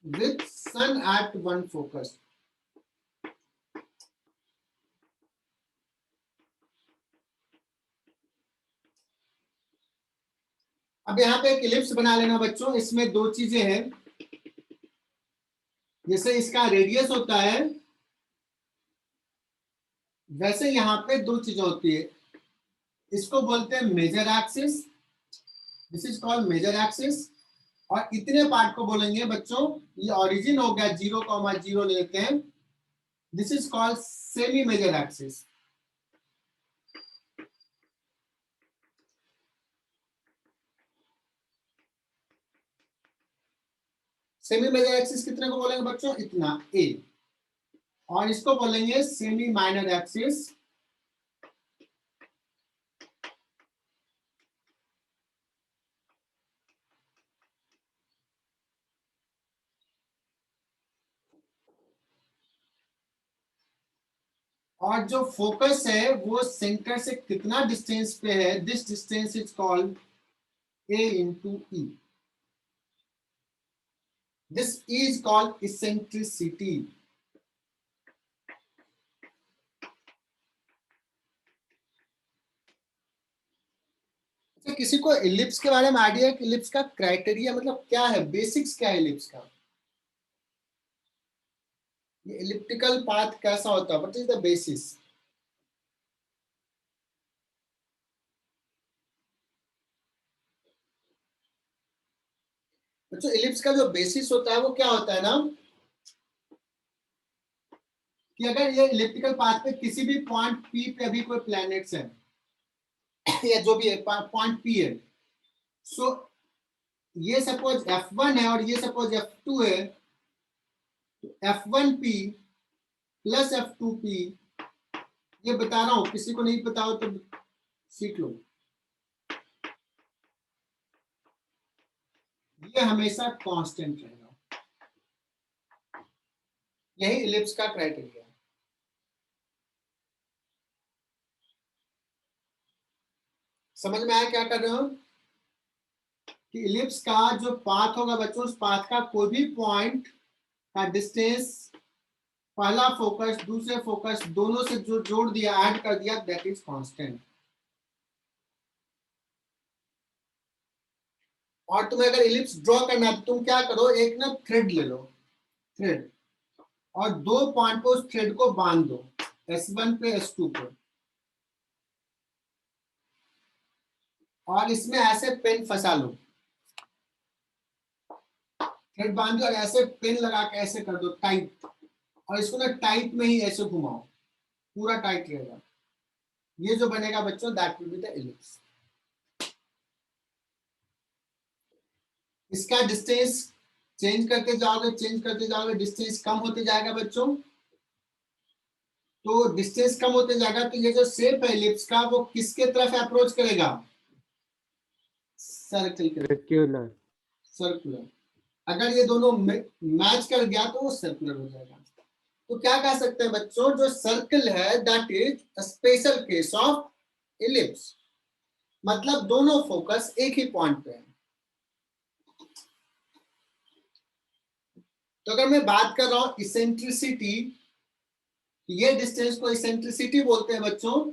with sun at one focus. अब यहाँ पे एक इलिप्स बना लेना बच्चों, इसमें दो चीजें हैं। जैसे इसका रेडियस होता है, वैसे यहाँ पे दो चीजें होती है। इसको बोलते हैं major axis, this is called major axis. और इतने पार्ट को बोलेंगे बच्चों, ये ओरिजिन हो गया 0,0 लेते हैं, this is called semi major axis. Semi major axis कितने को बोलेंगे बच्चों? इतना, ए। और इसको बोलेंगे सेमी माइनर एक्सिस। और जो फोकस है वो सेंटर से कितना डिस्टेंस पे है, this distance is called a into E. This is called eccentricity. तो किसी को इलिप्स के बारे में आइडिया है कि इलिप्स का क्राइटेरिया मतलब क्या है, बेसिक्स क्या है इलिप्स का? ये इलिप्टिकल पाथ कैसा होता है, व्हाट इज द बेसिस? बच्चों इलिप्स का जो बेसिस होता है वो क्या होता है ना, कि अगर ये इलिप्टिकल पाथ पे किसी भी पॉइंट पी पे अभी कोई प्लैनेट्स है या जो भी है पॉइंट पी है, सो ये सपोज F1 है और ये सपोज F2 है, F1P प्लस F2P, ये बता रहा हूं, किसी को नहीं पता हो तो सीख लो। ये हमेशा कांस्टेंट रहेगा, यही इलिप्स का क्राइटेरिया है। समझ में आया क्या कर रहे हो? कि इलिप्स का जो पाथ होगा बच्चों, उस पाथ का कोई भी पॉइंट का डिस्टेंस, पहला फोकस दूसरे फोकस दोनों से जो जोड़ दिया, ऐड कर दिया, दैट इज कांस्टेंट। और तुम्हें अगर इलिप्स ड्रॉ करना है तो तुम क्या करो, एक ना थ्रेड ले लो, थ्रेड, और दो पॉइंट पे उस थ्रेड को बांध दो, S1 पे S2 पे, और इसमें ऐसे पेन फंसा लो, थ्रेड बांध दो और ऐसे पेन लगा के ऐसे कर दो टाइट, और इसको ना टाइट में ही ऐसे घुमाओ, पूरा टाइट रहेगा। ये जो बनेगा बच्चों, that will be the ellipse. इसका डिस्टेंस चेंज करते जाओगे, डिस्टेंस कम होते जाएगा बच्चों। तो डिस्टेंस कम होते जाएगा तो ये जो शेप है इलिप्स का, वो किसके तरफ अप्रोच करेगा? सर्कल के, सर्कुलर। सर्कुलर। अगर ये दोनों मैच कर गया तो वो सर्कुलर हो जाएगा। तो क्या कह सकते हैं बच्चों, जो सर्कल है that is special case of ellipse, मतलब दोनों फोकस एक ही पॉइंट पे है। तो अगर मैं बात कर रहा हूं इसेंट्रिसिटी, ये डिस्टेंस को इसेंट्रिसिटी बोलते हैं बच्चों,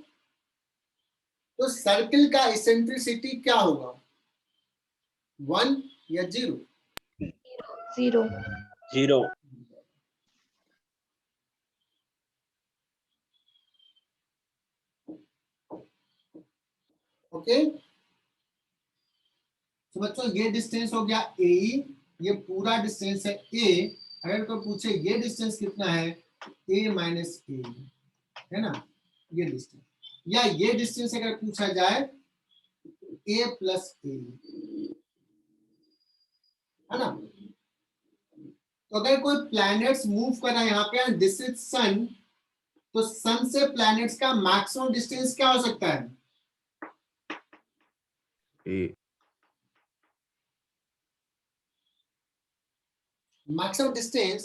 तो सर्किल का इसेंट्रिसिटी क्या होगा, 1 या 0? 0. 0. ओके, तो बच्चों ये डिस्टेंस हो गया ए, ये पूरा डिस्टेंस है ए। अगर कोई पूछे ये डिस्टेंस कितना है, ए माइनस ए, है ना, ये डिस्टेंस, या ये डिस्टेंस अगर पूछा जाए ए प्लस ए, है ना। तो अगर कोई प्लैनेट्स मूव कर रहा है यहाँ पे, दिस इज सन, तो सन से प्लैनेट्स का मैक्सिमम डिस्टेंस क्या हो सकता है, maximum distance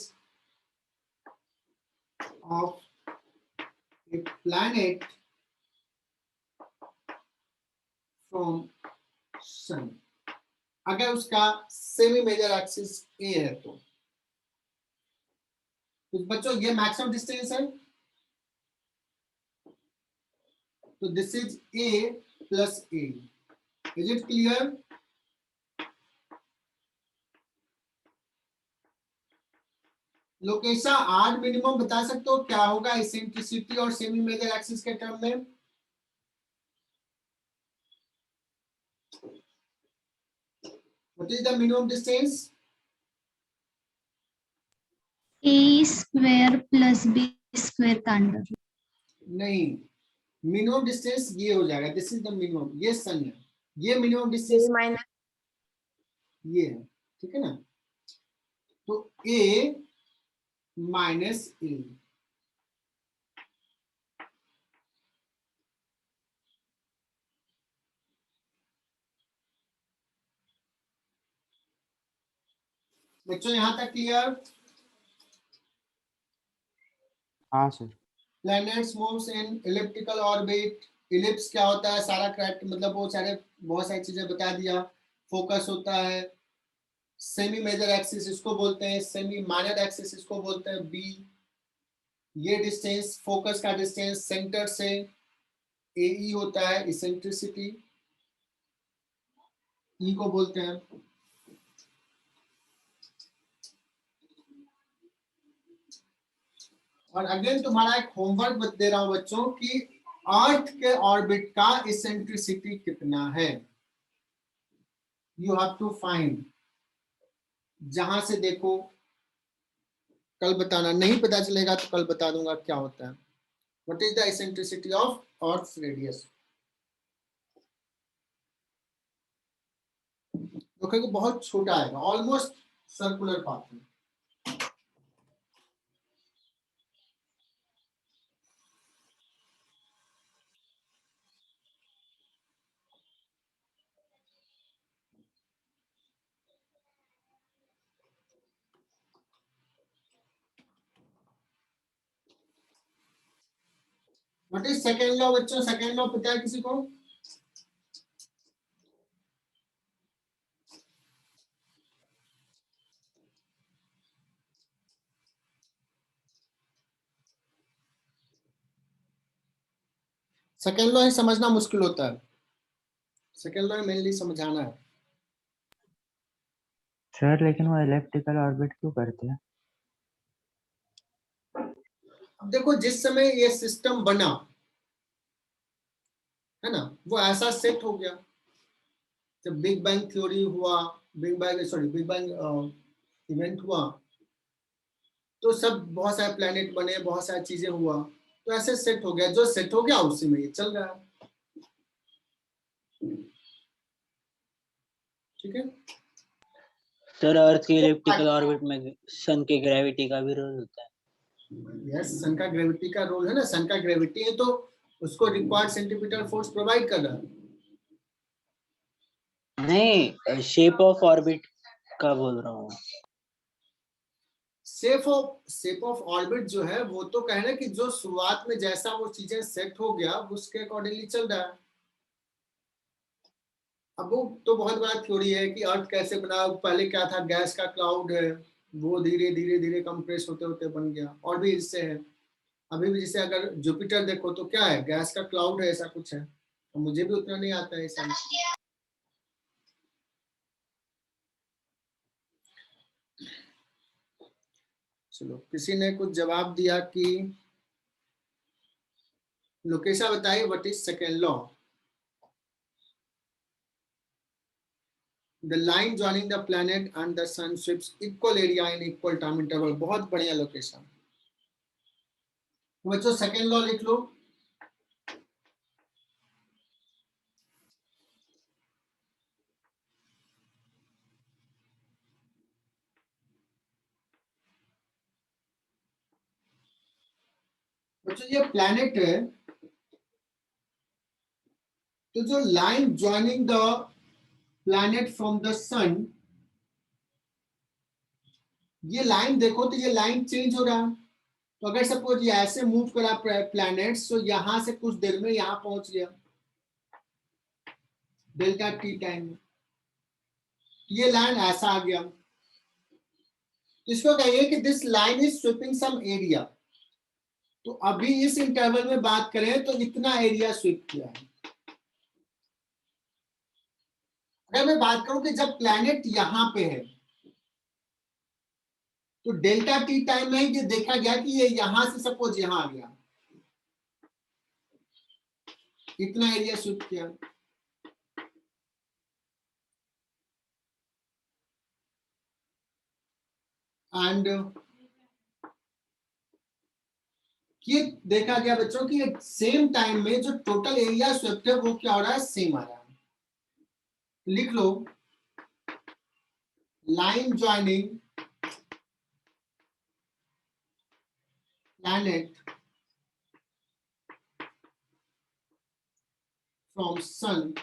of a planet from sun, अगर उसका सेमी मेजर एक्सिस ए है तो बच्चों ये मैक्सिमम डिस्टेंस है। तो this is A plus A, is it clear? Lokesha R minimum बता सकते हो क्या होगा इसेंट्रिसिटी और सेमी मेजर एक्सिस के टर्म में? What is the minimum distance? A square plus B square का अंडर। नहीं, मिनिमम डिस्टेंस ये हो जाएगा, दिस इज द मिनिमम, ये सन है, ये मिनिमम डिस्टेंस ये है, ठीक है ना। तो a माइनस ए, बच्चों यहां तक क्लियर? हाँ sir. Planets moves in elliptical orbit, ellipse क्या होता है, सारा करेक्ट, मतलब वो सारे बहुत सारी चीजें बता दिया। फोकस होता है, सेमी मेजर एक्सिस इसको बोलते हैं, सेमी माइनर एक्सिस इसको बोलते हैं बी। ये डिस्टेंस, फोकस का डिस्टेंस सेंटर से ए होता है, इसेंट्रिसिटी ई को बोलते हैं। और अगेन तुम्हारा एक होमवर्क दे रहा हूं बच्चों कि अर्थ के ऑर्बिट का इसेंट्रिसिटी कितना है, यू हैव टू फाइंड। जहां से देखो, कल बताना, नहीं पता चलेगा तो कल बता दूंगा क्या होता है। What is the eccentricity of earth radius? देखो बहुत छोटा है, ऑलमोस्ट सर्कुलर पाथ में। व्हाट इज सेकेंड लॉ बच्चों? सेकेंड लॉ पता है किसी को? सेकेंड लॉ ही समझना मुश्किल होता है, सेकेंड लॉ मेनली समझाना है। सर लेकिन वो इलेप्टिकल ऑर्बिट क्यों करते हैं? अब देखो, जिस समय ये सिस्टम बना है ना, वो ऐसा सेट हो गया, जब बिग बैंग थ्योरी हुआ, बिग बैंग इवेंट हुआ, तो सब बहुत सारे प्लेनेट बने, बहुत सारी चीजें हुआ, तो ऐसे सेट हो गया, जो सेट हो गया उसी में ये चल रहा है, ठीक है। सर अर्थ के इलिप्टिकल ऑर्बिट में सन के ग्रेविटी का भी रोल होता है। यस, सन का ग्रेविटी का रोल है ना, सन का ग्रेविटी है तो उसको रिक्वायर्ड सेंटीमीटर फोर्स प्रोवाइड कर रहा है। नहीं, शेप ऑफ ऑर्बिट का बोल रहा हूँ। शेप ऑफ ऑर्बिट जो है वो तो कहना कि जो शुरुआत में जैसा वो चीजें सेट हो गया उसके अकॉर्डिंगली चल रहा है। अब वो तो बहुत बड़ा थ्योरी है कि अर्थ कैसे बना, पहले क्या था, गैस का क्लाउड है, वो धीरे धीरे धीरे कंप्रेस होते होते बन गया, और भी इससे है। अभी भी जैसे अगर जुपिटर देखो तो क्या है, गैस का क्लाउड है, ऐसा कुछ है। तो मुझे भी उतना नहीं आता है समझ। चलो, किसी ने कुछ जवाब दिया कि लोकेशा बताइए what is second law. The line joining the planet and the sun sweeps equal area in equal time interval। बहुत बढ़िया लोकेशन। बच्चों सेकेंड लॉ लिख लो। बच्चों ये प्लैनेट है, तो जो line joining the planet from the sun, ये लाइन देखो तो ये लाइन चेंज हो रहा है। तो अगर सपोज ये ऐसे मूव करा प्लैनेट, तो यहां से कुछ देर में यहां पहुंच गया डेल्टा टी टाइम में, ये लाइन ऐसा आ गया। तो इसको कहिए कि this line is sweeping some area. तो अभी इस इंटरवल में बात करें तो इतना एरिया स्वीप किया है। अगर मैं बात करूं कि जब प्लैनेट यहां पे है, तो डेल्टा टी टाइम में ये देखा गया कि ये यहां से सपोज यहां आ गया, इतना एरिया स्वीप किया। एंड ये देखा गया बच्चों कि सेम टाइम में जो टोटल एरिया स्वीप्ट है वो क्या हो रहा है, सेम आ रहा है। लिख लो, line joining planet from sun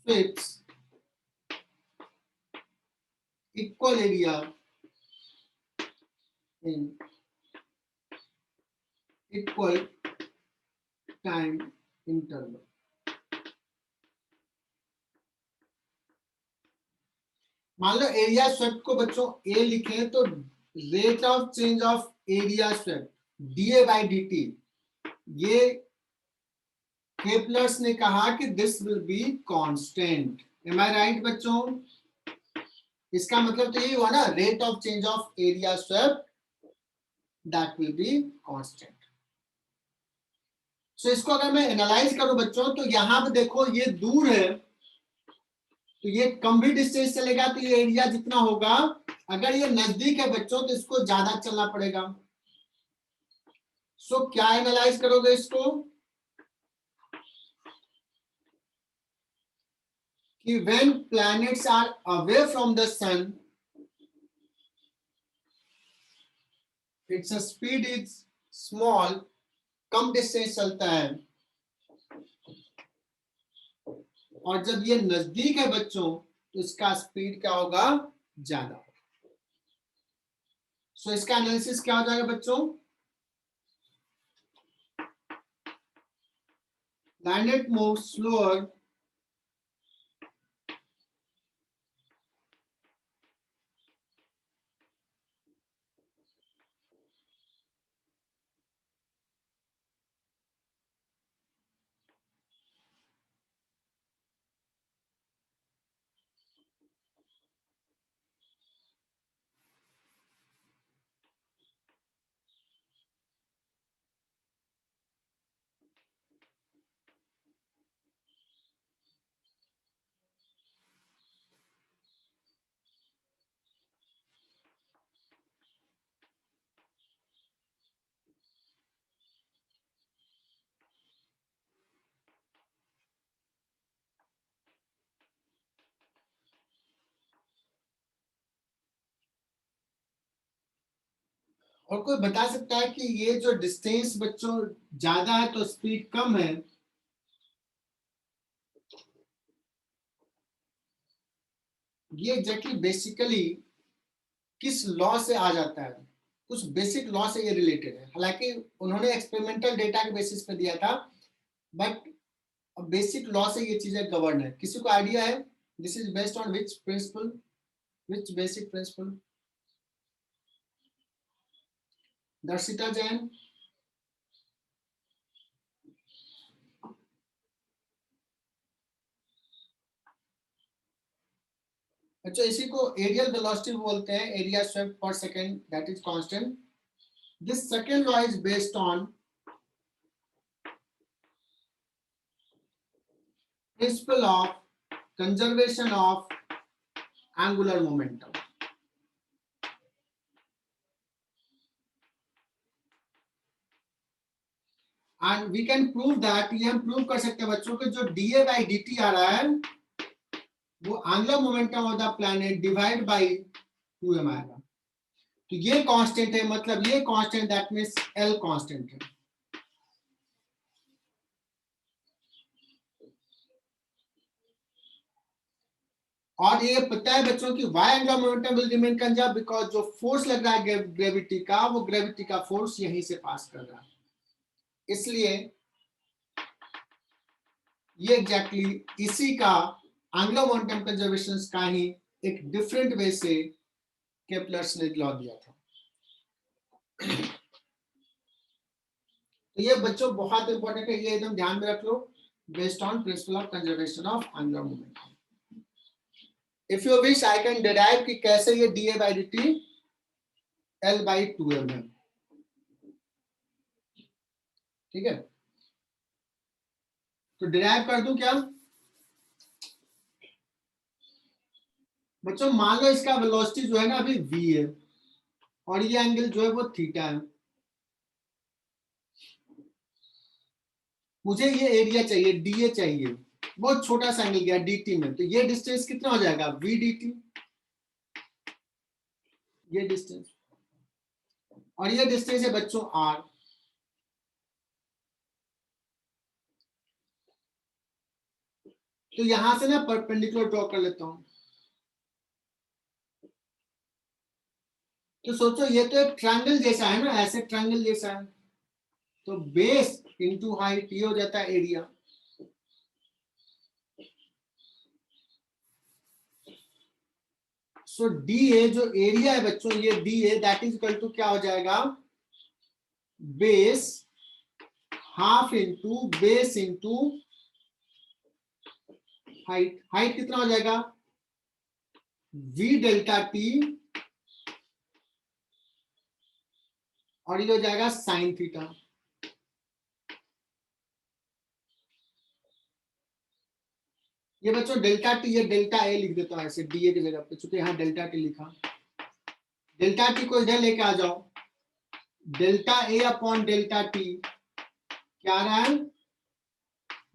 sweeps equal area in equal time interval। मान लो एरिया स्वेप्ट को बच्चों ए लिखें, तो rate of change of area swept dA by d t, ये केपलर्स ने कहा कि this will be constant. Am I right बच्चों? इसका मतलब तो यही हुआ ना, rate of change of area swept that will be constant. So इसको अगर मैं एनालाइज करूं बच्चों, तो यहां पे देखो ये दूर है, तो ये कम भी डिस्टेंस चलेगा, तो ये एरिया जितना होगा। अगर ये नजदीक है बच्चों तो इसको ज्यादा चलना पड़ेगा। सो क्या एनालाइज करोगे इसको कि when planets are away from the sun, its speed is small, come distance चलता है, और जब ये नजदीक है बच्चों तो इसका स्पीड क्या होगा, ज्यादा। सो इसका एनालिसिस क्या हो जाएगा बच्चों, planet moves slower और कोई बता सकता है कि ये जो डिस्टेंस बच्चों ज्यादा है तो स्पीड कम है, ये एग्जैक्टली बेसिकली किस लॉ से आ जाता है? कुछ बेसिक लॉ से ये रिलेटेड है। हालांकि उन्होंने एक्सपेरिमेंटल डेटा के बेसिस पे दिया था, बट अब बेसिक लॉ से ये चीजें गवर्न है। किसी को आइडिया है this is based on which principle, which basic principle? Darshita Jain, अच्छा इसी को एरियल वेलोसिटी बोलते हैं, area swept per second, that is constant. This second law is based on principle of conservation of angular momentum. And we can prove that, ये हम prove कर सकते हैं बच्चों के, जो dA by dt आ रहा है वो angular momentum of the planet divide by 2m आएगा। तो ये कांस्टेंट है, मतलब ये constant, that means L constant है। और ये पता है बच्चों की why angular momentum will remain conserve, because जो फोर्स लग रहा है ग्रेविटी का, वो ग्रेविटी का फोर्स यहीं से पास कर रहा है, इसलिए ये एग्जैक्टली इसी का एंगुलर मोमेंटम कंजर्वेशन का ही एक डिफरेंट वे से केपलर्स ने लॉ दिया था। तो ये बच्चों बहुत इंपॉर्टेंट है, ये एकदम ध्यान में रख लो, based on principle of conservation of angular momentum. If you wish I can derive कि कैसे ये dA by dt L by 2m है, ठीक है? तो डिराइव कर दूं क्या बच्चों? मान लो इसका वेलोसिटी जो है ना अभी v है, और ये एंगल जो है वो थीटा है। मुझे ये एरिया चाहिए, dA चाहिए, बहुत छोटा सा एंगल गया dt में, तो ये डिस्टेंस कितना हो जाएगा? v dt, ये डिस्टेंस, और ये डिस्टेंस है बच्चों r। तो यहां से ना परपेंडिकुलर ड्रॉ कर लेता हूं। तो सोचो ये तो एक ट्रायंगल जैसा है ना, ऐसे ट्रायंगल जैसा है, तो बेस इंटू हाइट ये हो जाता है एरिया। सो dA जो एरिया है बच्चों, ये dA that is equal to क्या हो जाएगा? Base half into base into height. Height कितना हो जाएगा? v डेल्टा t, और ये हो जाएगा साइन थीटा। ये बच्चों डेल्टा टी, ये डेल्टा ए लिख देता हूं ऐसे dA की जगह पे, चूंकि यहाँ डेल्टा टी लिखा। डेल्टा टी को इधर लेके आ जाओ, delta A upon delta T क्या आ रहा है?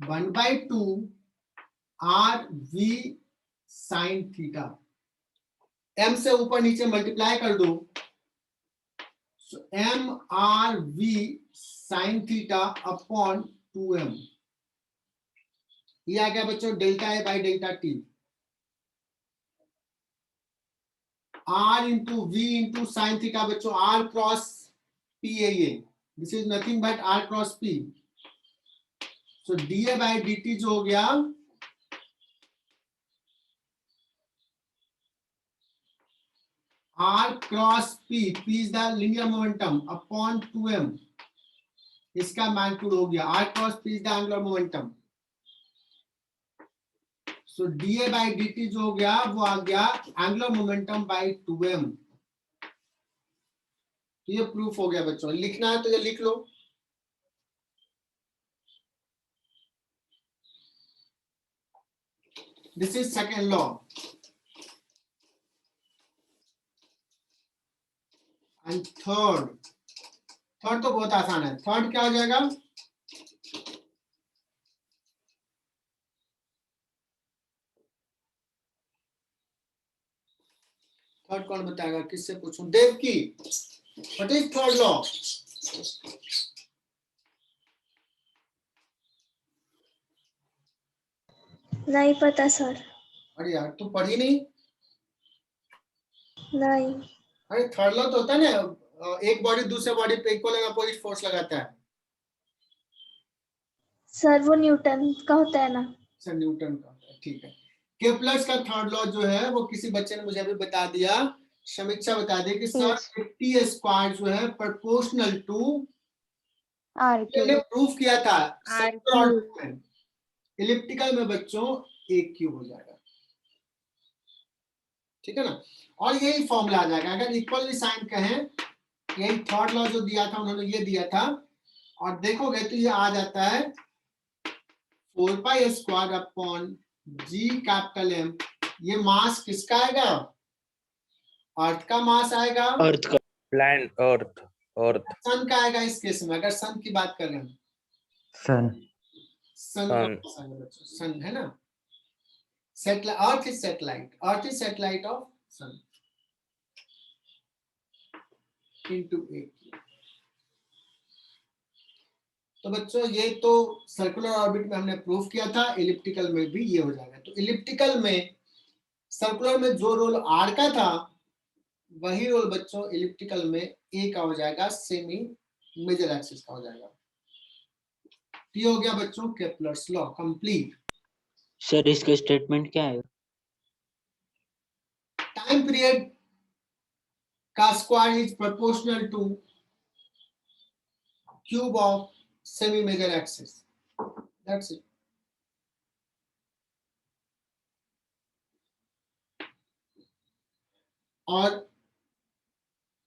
1/2 RV साइन थीटा। m से ऊपर नीचे मल्टीप्लाई कर दो, MRV sine theta upon 2m। ये आ गया बच्चों delta A by delta T. R into V into sine theta बच्चों, R क्रॉस P है ये, this is nothing but R cross P। So dA by dt जो हो गया R cross P, P is the linear momentum, upon 2m, इसका magnitude हो गया। R cross P is the angular momentum. So dA by dt जो हो गया वो आ गया एंगुलर मोमेंटम बाई 2m। तो ये प्रूफ हो गया बच्चों, लिखना है तो ये लिख लो। This is second law. And third तो बहुत आसान है। थर्ड क्या हो जाएगा? थर्ड कौन बताएगा? किससे पूछूं? देव की, व्हाट इज थर्ड लॉ? नहीं पता सर। अरे यार तू पढ़ी नहीं? नहीं। अरे थर्ड लॉ तो होता है ना, एक बॉडी दूसरे बॉडी पे इक्वल एंड अपोजिट फोर्स लगाता है। सर वो न्यूटन का होता है ना। सर न्यूटन का होता है, ठीक है। केप्लर्स का थर्ड लॉ जो है वो किसी बच्चे ने मुझे अभी बता दिया, समीक्षा बता दी कि सर Yes. टी स्क्वायर जो है प्रोपोर्शनल टू, R मैंने cube. प्रूफ किया था R सर्कुलर cube. ऑर्बिट में, इलिप्टिकल में बच्चों एक क्यूब हो जाएगा, ठीक है ना। और यही फॉर्मूला आ जाएगा, अगर इक्वल साइन कहें, यही थर्ड लॉ जो दिया था उन्होंने ये दिया था, और देखोगे तो ये आ जाता है 4 पाई स्क्वायर अपॉन जी कैपिटल एम। ये मास किसका आएगा, अर्थ का मास आएगा, अर्थ का प्लैनेट अर्थ सन का आएगा इस केस में, अगर सन की बात कर रहे हैं, सन। सन का मास आएगा बच्चों, सन है ना, satellite, earth is satellite, earth is satellite of sun into a. तो बच्चों ये तो सर्कुलर ऑर्बिट में हमने प्रूफ किया था, इलिप्टिकल में भी ये हो जाएगा। तो इलिप्टिकल में सर्कुलर में जो रोल आर का था वही रोल बच्चों इलिप्टिकल में ए का हो जाएगा, सेमी मेजर एक्सिस का हो जाएगा। ये हो गया बच्चों केप्लर्स लॉ कंप्लीट। सर इसका स्टेटमेंट क्या है? टाइम पीरियड का square is proportional to cube of semi major axis, that's it. और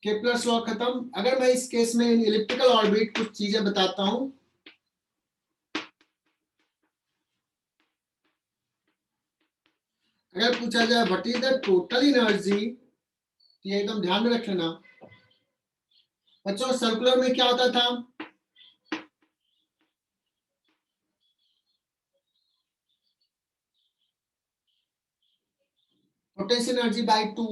केप्लर्स लॉ खत्म। अगर मैं इस केस में इलिप्टिकल ऑर्बिट कुछ चीजें बताता हूं, अगर पूछा जाए what is the total energy, ये एकदम ध्यान में रख लेना बच्चों। सर्कुलर में क्या होता था, पोटेंशियल एनर्जी बाय 2,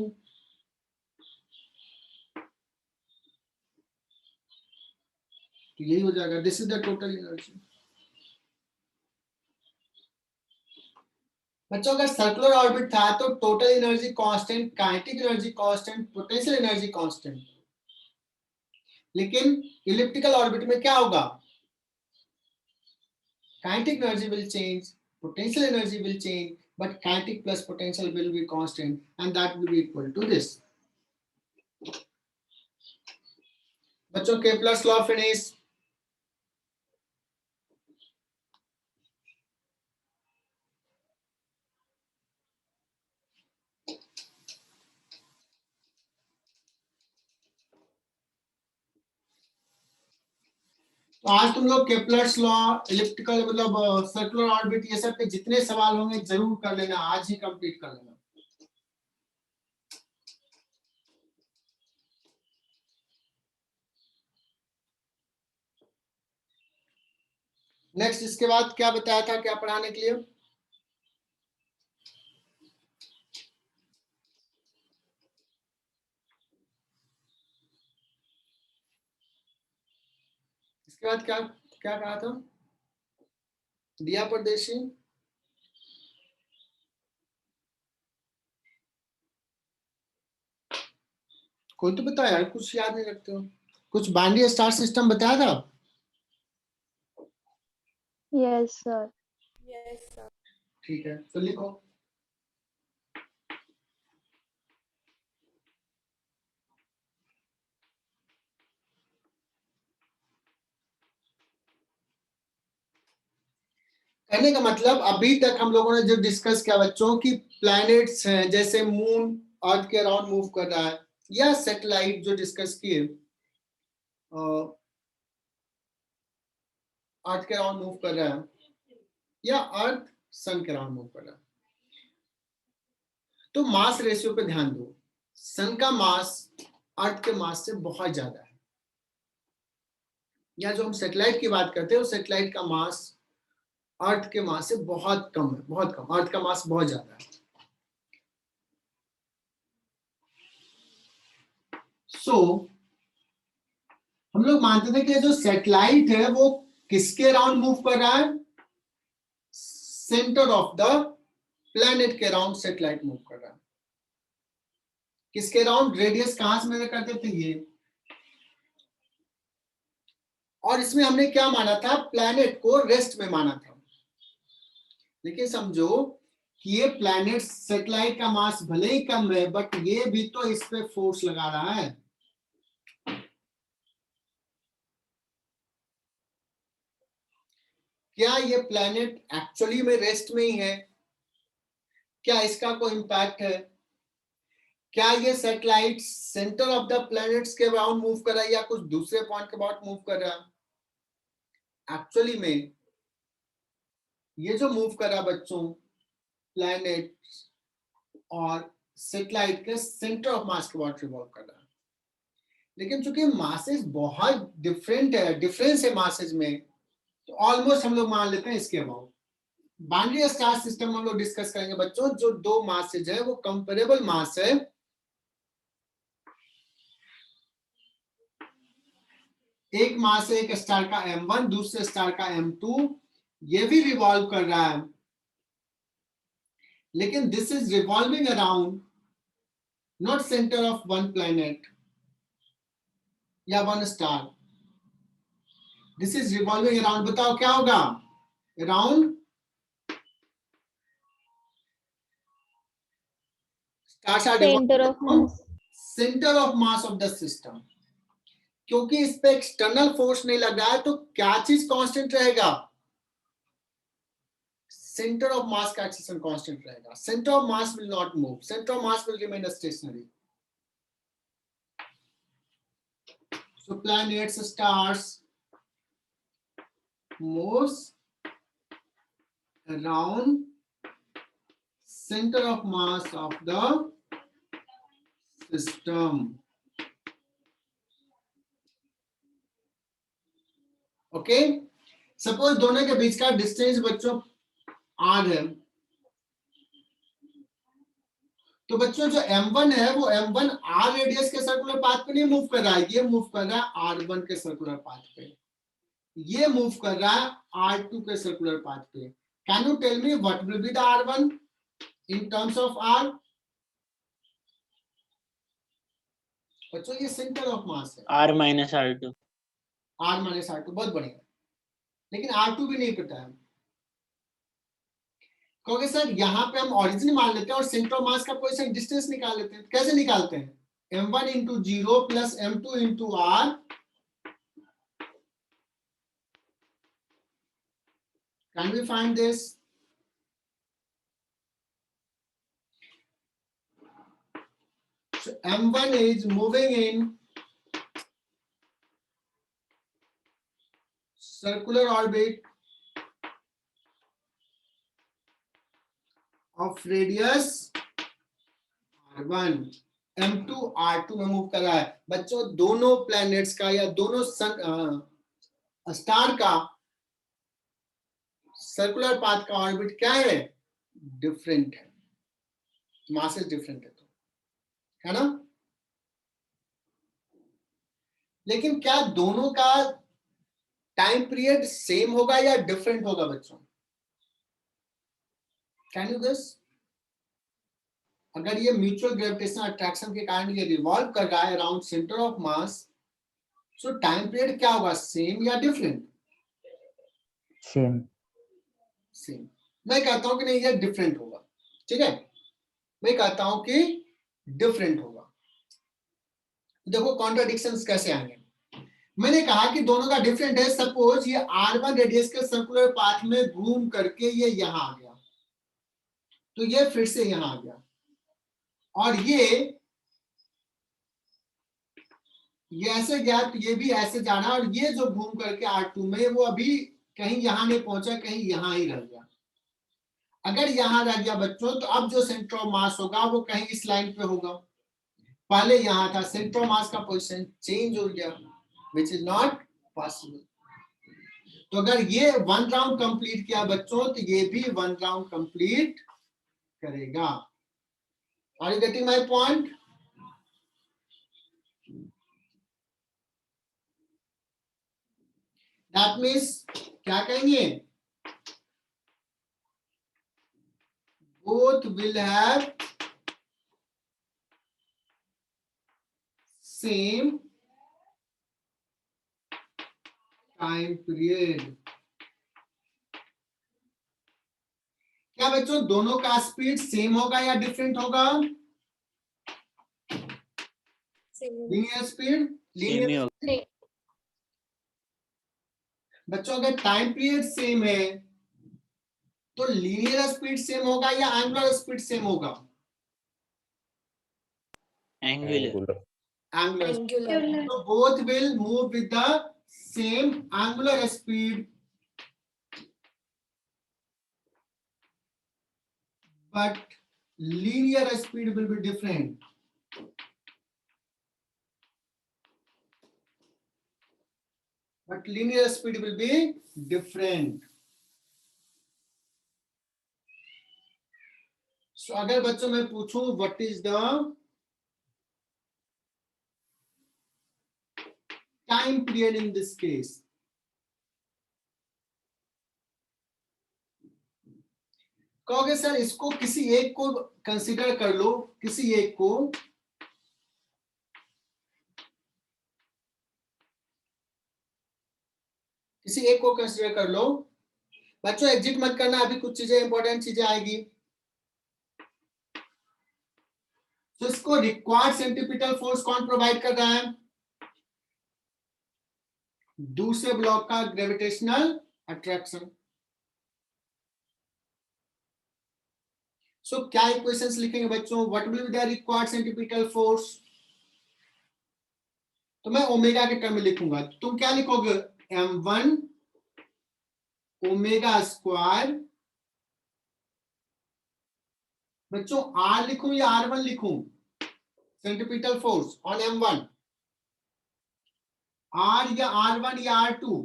तो यही हो जाएगा, this is the total energy. बच्चों अगर सर्कुलर ऑर्बिट था तो total energy constant, kinetic energy constant, potential energy constant. लेकिन इलिप्टिकल ऑर्बिट में क्या होगा, kinetic energy will change, potential energy will change, but kinetic plus potential will be constant, and that will be equal to this. बच्चों Kepler's law finish. तो आज तुम लोग Kepler's law, elliptical मतलब सर्कुलर ऑर्बिट, ये सब पे जितने सवाल होंगे जरूर कर लेना, आज ही कंप्लीट कर लेना। नेक्स्ट इसके बाद क्या बताया था, क्या पढ़ाने के लिए, इसके बाद क्या क्या कहा था, दिया परदेशी, कोई तो बताया यार, कुछ याद नहीं रखते हो, कुछ बाइनरी स्टार सिस्टम बताया था। Yes, sir. ठीक है तो लिखो, कहने का मतलब अभी तक हम लोगों ने जो डिस्कस किया बच्चों की प्लैनेट्स हैं, जैसे मून अर्थ के अराउंड मूव कर रहा है, या सैटेलाइट जो डिस्कस किए अर्थ के अराउंड मूव कर रहा है, या अर्थ सन के अराउंड मूव कर रहा है, तो मास रेशियो पे ध्यान दो। सन का मास अर्थ के मास से बहुत ज्यादा है, या जो हम सैटेलाइट की बात करते हैं, वो सैटेलाइट का मास अर्थ के मास से बहुत कम है, बहुत कम, अर्थ का मास बहुत ज्यादा है। हम लोग मानते थे कि जो सैटेलाइट है वो किसके अराउंड मूव कर रहा है, सेंटर ऑफ द प्लेनेट के अराउंड सैटेलाइट मूव कर रहा है। किसके अराउंड, रेडियस कहां से मेजर करते थे ये, और इसमें हमने क्या माना था, प्लैनेट को रेस्ट में माना था। लेकिन समझो कि ये प्लैनेट सैटेलाइट का मास भले ही कम रहे, बट ये भी तो इस पे फोर्स लगा रहा है। क्या ये प्लैनेट एक्चुअली में रेस्ट में ही है? क्या इसका कोई इंपैक्ट है? क्या ये satellite centre of the planets के अराउंड मूव कर रहा है या कुछ दूसरे पॉइंट के अबाउट मूव कर रहा है? एक्चुअली में ये जो मूव कर रहा है बच्चों, प्लैनेट और सैटेलाइट के सेंटर ऑफ मास के अबाउट रिवॉल्व कर रहा है। लेकिन चूंकि मासेस बहुत डिफरेंट है, डिफरेंस है मासेस में, तो ऑलमोस्ट हम लोग मान लेते हैं इसके अबाउट। बाइनरी स्टार सिस्टम हम लोग डिस्कस करेंगे बच्चों, जो दो मासेज है वो कंपेरेबल मास है, एक मास है एक स्टार का m1, दूसरे स्टार का m2, ये भी रिवॉल्व कर रहा है, लेकिन this is revolving around not center of one planet या one star, this is revolving around, बताओ क्या होगा, around Center of mass. Center of mass of the system. क्योंकि इस पे एक्सटर्नल फोर्स नहीं लग रहा है, तो क्या चीज कांस्टेंट रहेगा, सेंटर ऑफ मास का एक्सेशन कांस्टेंट रहेगा। Centre of mass will not move, centre of mass will remain stationery. So planets, stars moves around center of mass of the system. Okay, suppose दोनों के बीच का डिस्टेंस बच्चों r है, तो बच्चों जो m1 है वो m1 r रेडियस के सर्कुलर पाथ पे नहीं मूव कर रहा है, ये मूव कर रहा है r1 के सर्कुलर पाथ पे, ये मूव कर रहा है r2 के सर्कुलर पाथ पे। Can you tell me what will be the r1 in terms of r? बच्चों ये सेंटर ऑफ मास है, r minus r2, r minus r2, बहुत बढ़िया। लेकिन r2 भी नहीं पता है, क्योंकि सर यहाँ पे हम ओरिजिन मान लेते हैं और सेंटर ऑफ मास का पोजीशन डिस्टेंस निकाल लेते हैं। कैसे निकालते हैं, m1 into 0 plus m2 into r, can we find this? So m1 is moving in circular orbit of radius r1, m2 r2 में मूव कर रहा है। बच्चों दोनों प्लैनेट्स का या दोनों स्टार का सर्कुलर पाथ का ऑर्बिट क्या है, डिफरेंट है, मासेस डिफरेंट है ना? लेकिन क्या दोनों का टाइम पीरियड सेम होगा या डिफरेंट होगा बच्चों? Can you guess? अगर ये म्यूचुअल ग्रेविटेशनल अट्रैक्शन के कारण ये रिवॉल्व कर रहा है around centre of mass, so time period क्या होगा, सेम या डिफरेंट? सेम। सेम। मैं कहता हूं कि नहीं ये डिफरेंट होगा, ठीक है, मैं कहता हूं कि डिफरेंट होगा। देखो कॉन्ट्राडिक्शंस कैसे आएंगे। मैंने कहा कि दोनों का डिफरेंट है। सपोज ये r1 रेडियस के सर्कुलर पाथ में घूम करके ये यहां आ गया, तो ये फिर से यहां आ गया, और ये ऐसे गया तो ये भी ऐसे जाना, और ये जो घूम करके r2 में वो अभी कहीं यहां नहीं पहुंचा, कहीं यहां ही रह गया। अगर यहां रह गया बच्चों, तो अब जो सेंटर ऑफ मास होगा वो कहीं इस लाइन पे होगा, पहले यहां था, सेंटर ऑफ मास का पोजीशन चेंज हो गया, which is not possible। तो अगर ये 1 राउंड कंप्लीट किया बच्चों, तो ये भी 1 राउंड कंप्लीट करेगा। Are you getting my point? That means क्या कहेंगे, both will have same time period. क्या बच्चों दोनों का स्पीड सेम होगा या डिफरेंट होगा? लीनियर स्पीड, सेम ही होगा। बच्चों अगर टाइम पीरियड सेम है तो लीनियर स्पीड सेम होगा या एंगुलर स्पीड सेम होगा? Angular. Angular. So both will move with the same angular speed, but linear speed will be different. But linear speed will be different. So अगर बच्चों मैं पूछूं what is the time period in this case? कहोगे sir इसको किसी एक को consider कर लो, किसी एक को, किसी एक को कंसीडर कर लो। बच्चों एग्जिट मत करना, अभी कुछ चीजें इंपॉर्टेंट चीजें आएगी। तो इसको रिक्वायर्ड सेंट्रीपिटल फोर्स कौन प्रोवाइड कर रहा है? दूसरे ब्लॉक का ग्रेविटेशनल अट्रैक्शन। सो क्या इक्वेशंस लिखेंगे बच्चों? What will be the required centripetal force? तो मैं ओमेगा के टर्म में लिखूंगा, तुम क्या लिखोगे? m1 omega square. बच्चों r लिखूं या r1 लिखूं? Centripetal force on m1 r या r1 या r2?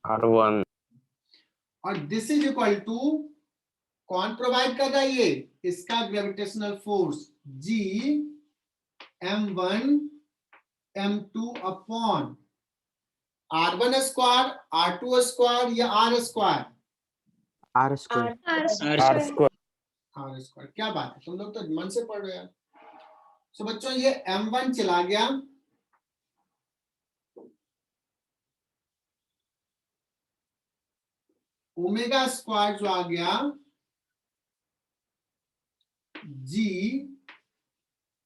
R1 और दिस इज इक्वल टू कौन प्रोवाइड कर रहा है ये? इसका gravitational force g m1 m2 upon r1 square r2 square या r square? R square. R square r square. क्या बात है, तुम लोग तो मन से पढ़ रहे हैं। सो बच्चों ये m1 चला गया, ओमेगा स्क्वायर जो आ गया g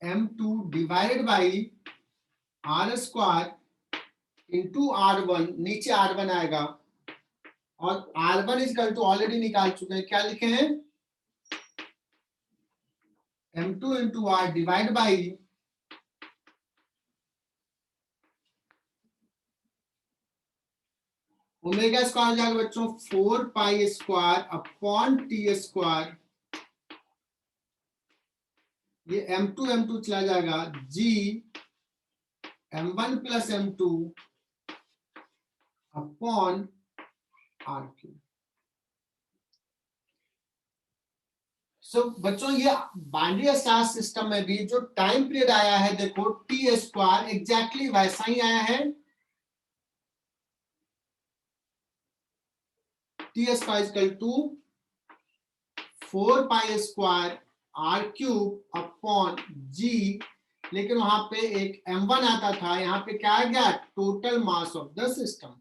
m2 divided by r square into r1, नीचे r1 आएगा, और r1 is equal to already निकाल चुके हैं, क्या लिखे हैं? m2 into r divide by omega square जाएगा बच्चों 4 pi square upon T square. ये m2 चला जाएगा, g m1 plus m2 upon r3। सो बच्चों ये बाइनरी स्टार सिस्टम में भी जो टाइम पीरियड आया है, देखो टी स्क्वायर एग्जैक्टली वैसा ही आया है। T square equal to 4 pi square R cube upon G, लेकिन वहां पे एक m1 आता था, यहाँ पे क्या आ गया? Total mass of the system.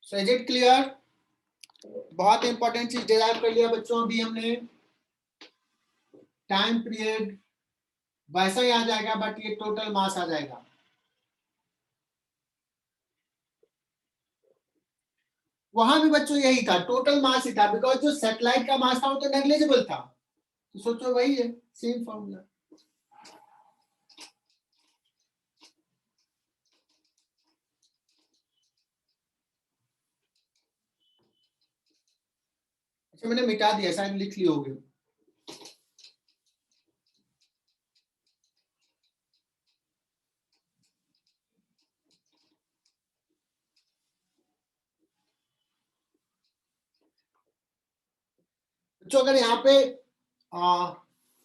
So is it clear? बहुत इंपॉर्टेंट चीज डिराइव कर लिया बच्चों अभी हमने। टाइम पीरियड वैसा ही आ जाएगा, बट ये टोटल मास आ जाएगा। वहां भी बच्चों यही था, टोटल मास ही था, बिकॉज जो सैटेलाइट का मास था वो तो नेग्लिजिबल था। तो सोचो वही है, सेम फॉर्मूला। अच्छा मैंने मिटा दिया, शायद लिख लिए होगे। तो अगर यहाँ पे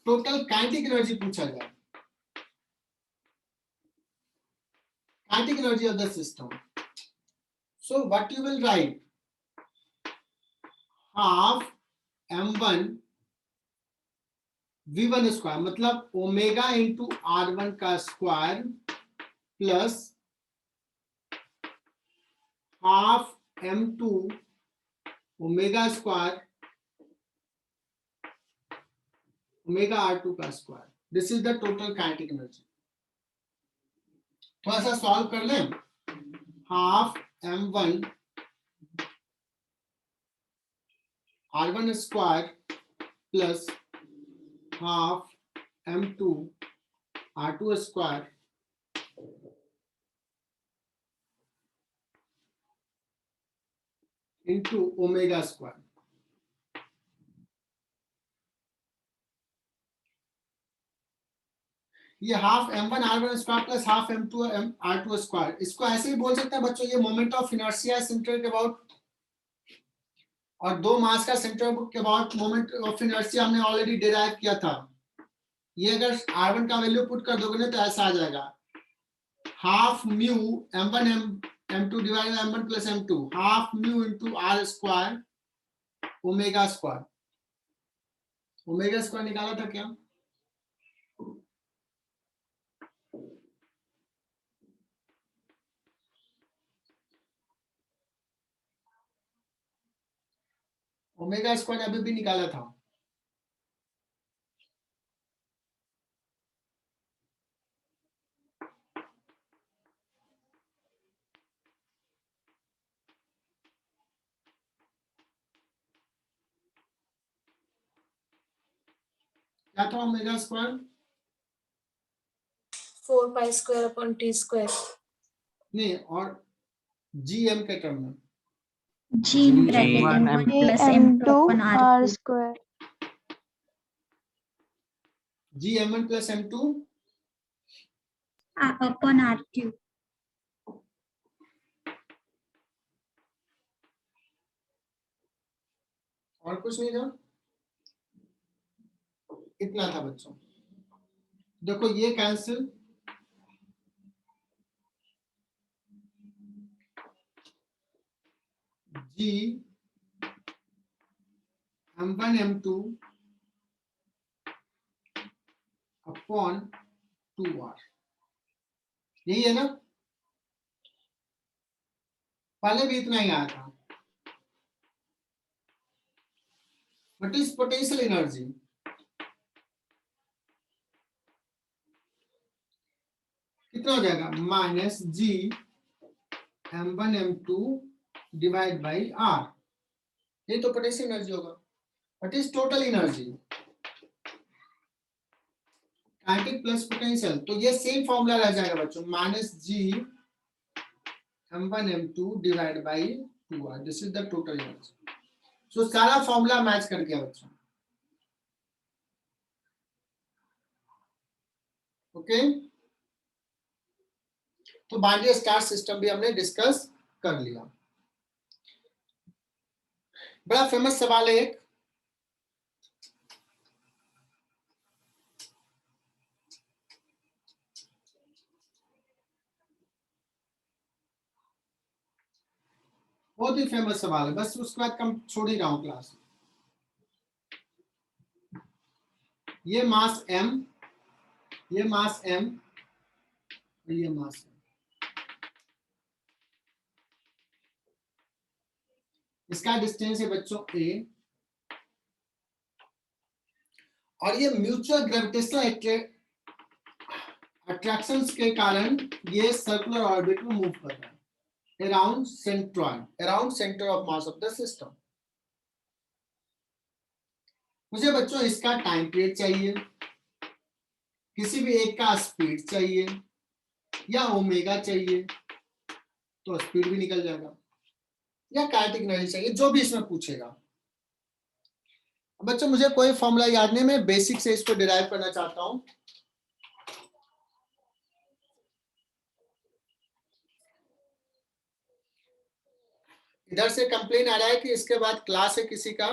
टोटल काइनेटिक एनर्जी पूछा जाए, kinetic energy of the system, so what you will write? Half m1 V1 square मतलब ओमेगा इंटू R1 का square plus half M2 omega square omega R2 का square. This is the total kinetic energy. थोड़ा सा solve कर लें। Half M1 R1 square plus half M2 R2 square into omega square. ये half M1 R1 square plus half M2 R2 square, इसको ऐसे ही बोल सकते हैं बच्चों, ये मोमेंट ऑफ इनर्शिया सेंटर के अबाउट, और दो मास का सेंटर के अबाउट मोमेंट ऑफ इनर्शिया हमने ऑलरेडी डिराइव किया था। ये अगर R1 का वैल्यू पुट कर दोगे ना तो ऐसा आ जाएगा, half mu M1 M2 divided by M1 plus M2 half mu into R square omega square. Omega square निकाला था क्या? ओमेगा स्क्वायर अभी भी निकाला था। क्या था omega square? 4 pi square upon t square. नहीं, और GM के टर्म में G bracket M1 M1 plus M2 upon R2 square. GM1 plus M2 upon R2. और कुछ नहीं था, इतना था बच्चों। देखो ये cancel, G M1 M2 upon 2R, यही है ना? पहले भी इतना ही आया था। What is potential energy? कितना हो जाएगा? Minus G M1 M2 divide by R, ये तो पोटेंशियल एनर्जी होगा। What is total energy? Kinetic plus potential, तो ये सेम फॉर्मूला रह जाएगा बच्चों, minus G M1 M2 divide by 2R, this is the total energy. So सारा formula match कर गया बच्चों। ओके, तो बाइनरी स्टार सिस्टम भी हमने डिस्कस कर लिया। बड़ा फेमस सवाल है एक, बहुत ही फेमस सवाल है, बस उसके बाद कम छोड़ ही रहा हूं क्लास। ये मास M, ये मास M, ये मास M। इसका डिस्टेंस है बच्चों A, और ये म्यूचुअल ग्रेविटेशनल अट्रैक्शंस के कारण ये सर्कुलर ऑर्बिट में मूव कर रहा है around centroid, around centre of mass of the system. मुझे बच्चों इसका टाइम पीरियड चाहिए, किसी भी एक का स्पीड चाहिए, या ओमेगा चाहिए तो स्पीड भी निकल जाएगा, या काइनेटिक एनर्जी चाहिए, जो भी इसमें पूछेगा। बच्चों मुझे कोई फॉर्मूला याद नहीं, मैं बेसिक से इसको डिराइव करना चाहता हूं। इधर से कंप्लेन आ रहा है कि इसके बाद क्लास है किसी का,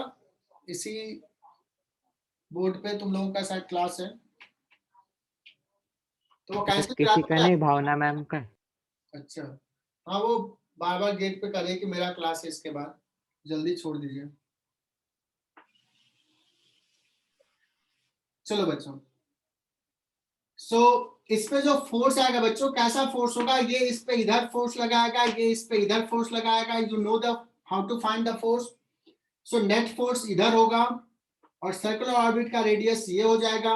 इसी बोर्ड पे तुम लोगों का शायद क्लास है, तो वो कैंसिल करा किसी का दो। नहीं, भावना मैम का। अच्छा, हाँ वो बार बार गेट पे करे कि मेरा क्लास है इसके बाद, जल्दी छोड़ दीजिए। चलो बच्चों, सो इस पे जो फोर्स आएगा बच्चों, कैसा फोर्स होगा, ये इस पे इधर फोर्स लगाएगा, ये इस पे इधर फोर्स लगाएगा, you know the how to find the force. So net force इधर होगा और सर्कुलर ऑर्बिट का रेडियस ये हो जाएगा।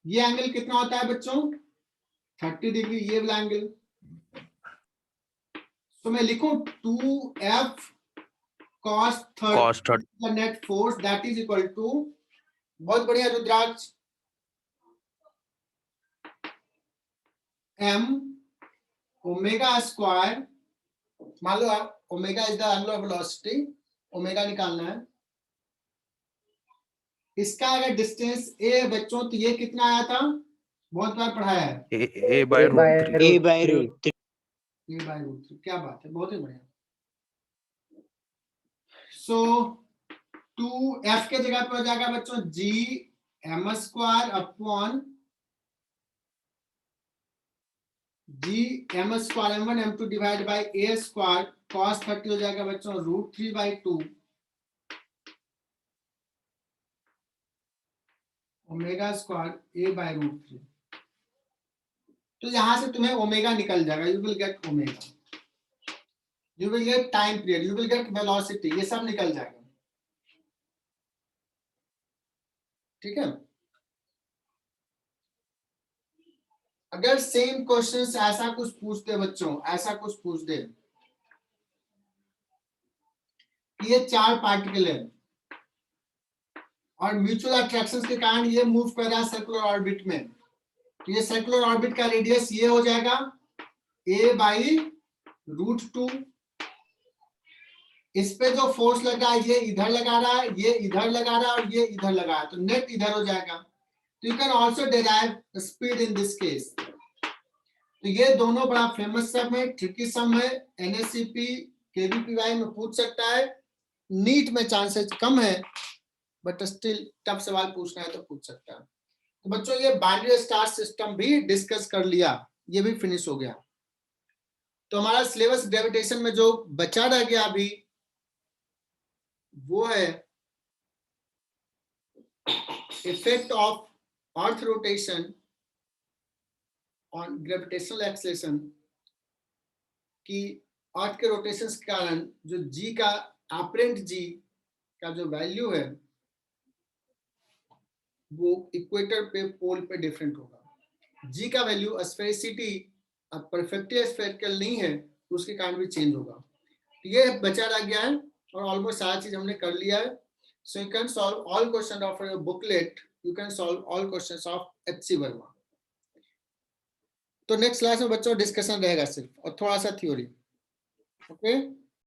ये एंगल कितना होता है बच्चों, 30 डिग्री, ये वाला एंगल। तो मैं लिखूं 2F cos 30 Cos 30. the net force that is equal to, बहुत बढ़िया रुद्राक्ष, m ओमेगा स्क्वायर, मान लो omega is the angular velocity, omega निकालना है। इसका अगर डिस्टेंस a है बच्चों, तो ये कितना आया था, बहुत बार पढ़ाया है, A by root 3. A by root 3. a/√3। क्या बात है, बहुत ही बढ़िया। सो 2F के जगह पे हो जाएगा बच्चों g m square upon g m square m1 m2 divide by a square cos 30 हो जाएगा बच्चों √3/2 ओमेगा स्क्वायर a/√3। तो यहां से तुम्हें ओमेगा निकल जाएगा, you will get omega, you will get time period, you will get velocity, ये सब निकल जाएगा। ठीक है, अगर सेम क्वेश्चन ऐसा कुछ पूछते बच्चों, ऐसा कुछ पूछ दे, ये 4 पार्टिकल है और म्यूचुअल अट्रैक्शन के कारण ये मूव कर रहा है सर्कुलर ऑर्बिट में, तो ये सर्कुलर ऑर्बिट का रेडियस ये हो जाएगा a/√2। इस पे जो फोर्स लगा है ये इधर लगा रहा है, ये इधर लगा रहा है और ये इधर लगा है, तो नेट इधर हो जाएगा। तो you can also derive speed in this case. तो ये दोनों बड़ा फेमस सम है, ट्रिकी सम है, NSCP KVPY में पूछ सकता है, नीट में चांसेस कम है, बट स्टिल टफ सवाल पूछना है तो पूछ सकता है। तो बच्चों ये बाइनरी स्टार सिस्टम भी डिस्कस कर लिया, ये भी फिनिश हो गया। तो हमारा सिलेबस ग्रेविटेशन में जो बचा रह गया अभी वो है effect of earth rotation on gravitational acceleration, कि अर्थ के रोटेशन के कारण जो जी का अपरेंट जी का जो वैल्यू है वो इक्वेटर पे पोल पे डिफरेंट होगा। जी का वैल्यू स्फेरिसिटी अब परफेक्टली स्फेरिकल नहीं है तो उसके कारण भी चेंज होगा। तो ये बचा रह गया है और ऑलमोस्ट सारा चीज हमने कर लिया है। So you can solve all question of your booklet, you can solve all questions of HC Verma. तो नेक्स्ट क्लास में बच्चों डिस्कशन रहेगा सिर्फ और थोड़ा सा थ्योरी। ओके